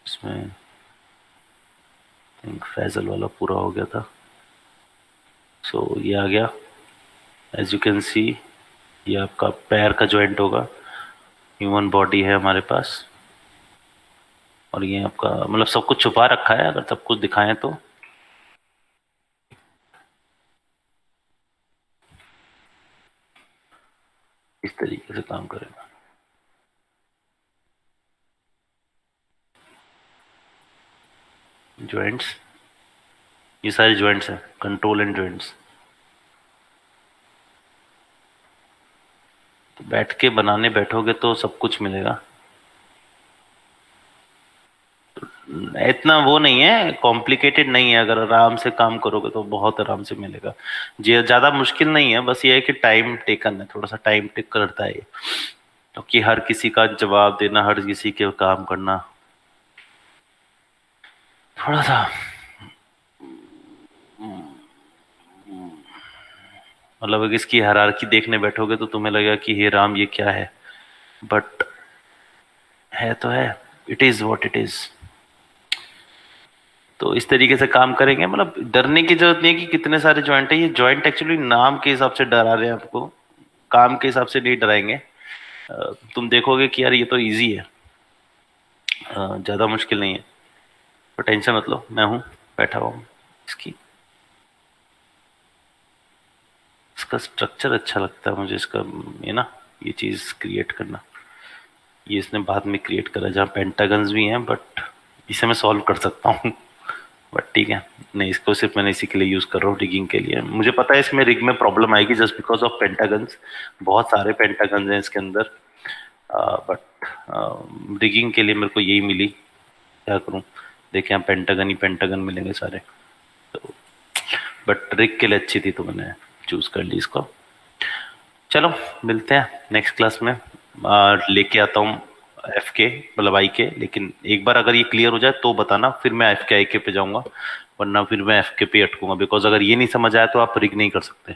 इसमें। फैजल वाला पूरा हो गया था, सो ये आ गया। एज यू कैन सी, ये आपका पैर का जॉइंट होगा, ह्यूमन बॉडी है हमारे पास, और ये आपका, मतलब सब कुछ छुपा रखा है, अगर सब कुछ दिखाएं तो। इस तरीके से काम करेगा। जॉइंट्स, ये सारे जॉइंट्स हैं, कंट्रोल एंड जॉइंट्स। तो बैठ के बनाने बैठोगे तो सब कुछ मिलेगा, इतना वो नहीं है, कॉम्प्लिकेटेड नहीं है। अगर आराम से काम करोगे तो बहुत आराम से मिलेगा, ये ज्यादा मुश्किल नहीं है। बस ये है कि टाइम टेकन है, थोड़ा सा टाइम टेक करता है ये, क्योंकि हर किसी का जवाब देना, हर किसी के काम करना थोड़ा सा, मतलब अगर इसकी हायरार्की देखने बैठोगे तो तुम्हें लगेगा कि हे राम ये क्या है, बट है तो है, it is what it is. तो इस तरीके से काम करेंगे, मतलब डरने की जरूरत नहीं है कि कितने सारे जॉइंट है। ये जॉइंट एक्चुअली नाम के हिसाब से डरा रहे हैं आपको, काम के हिसाब से नहीं डराएंगे। तुम देखोगे कि यार ये तो इजी है, ज्यादा मुश्किल नहीं है, तो टेंशन मत लो, मैं हूं, बैठा हुआ हूं। इसका स्ट्रक्चर अच्छा लगता है मुझे, इसका ये ना, ये चीज क्रिएट करना, ये इसने बाद में क्रिएट करा, जहाँ पेंटागन्स भी हैं, बट इसे मैं सॉल्व कर सकता हूँ, बट ठीक है। नहीं, इसको सिर्फ मैंने इसी के लिए यूज कर रहा हूँ, रिगिंग के लिए। मुझे पता है इसमें रिग में प्रॉब्लम आएगी जस्ट बिकॉज ऑफ पेंटागन्स, बहुत सारे पेंटागन्स हैं इसके अंदर, बट रिगिंग के लिए मेरे को यही मिली, क्या करूँ। देखें, यहाँ पेंटागन ही पेंटागन मिलेंगे सारे, तो बट रिग के लिए अच्छी थी तो मैंने चूज कर ली इसको। चलो मिलते हैं नेक्स्ट क्लास में, लेके आता हूँ एफ के मतलब आई के, लेकिन एक बार अगर ये क्लियर हो जाए तो बताना, फिर मैं एफ के आई के पे जाऊंगा, वरना फिर मैं एफ के पे अटकूंगा, बिकॉज अगर ये नहीं समझ आया तो आप रिग नहीं कर सकते।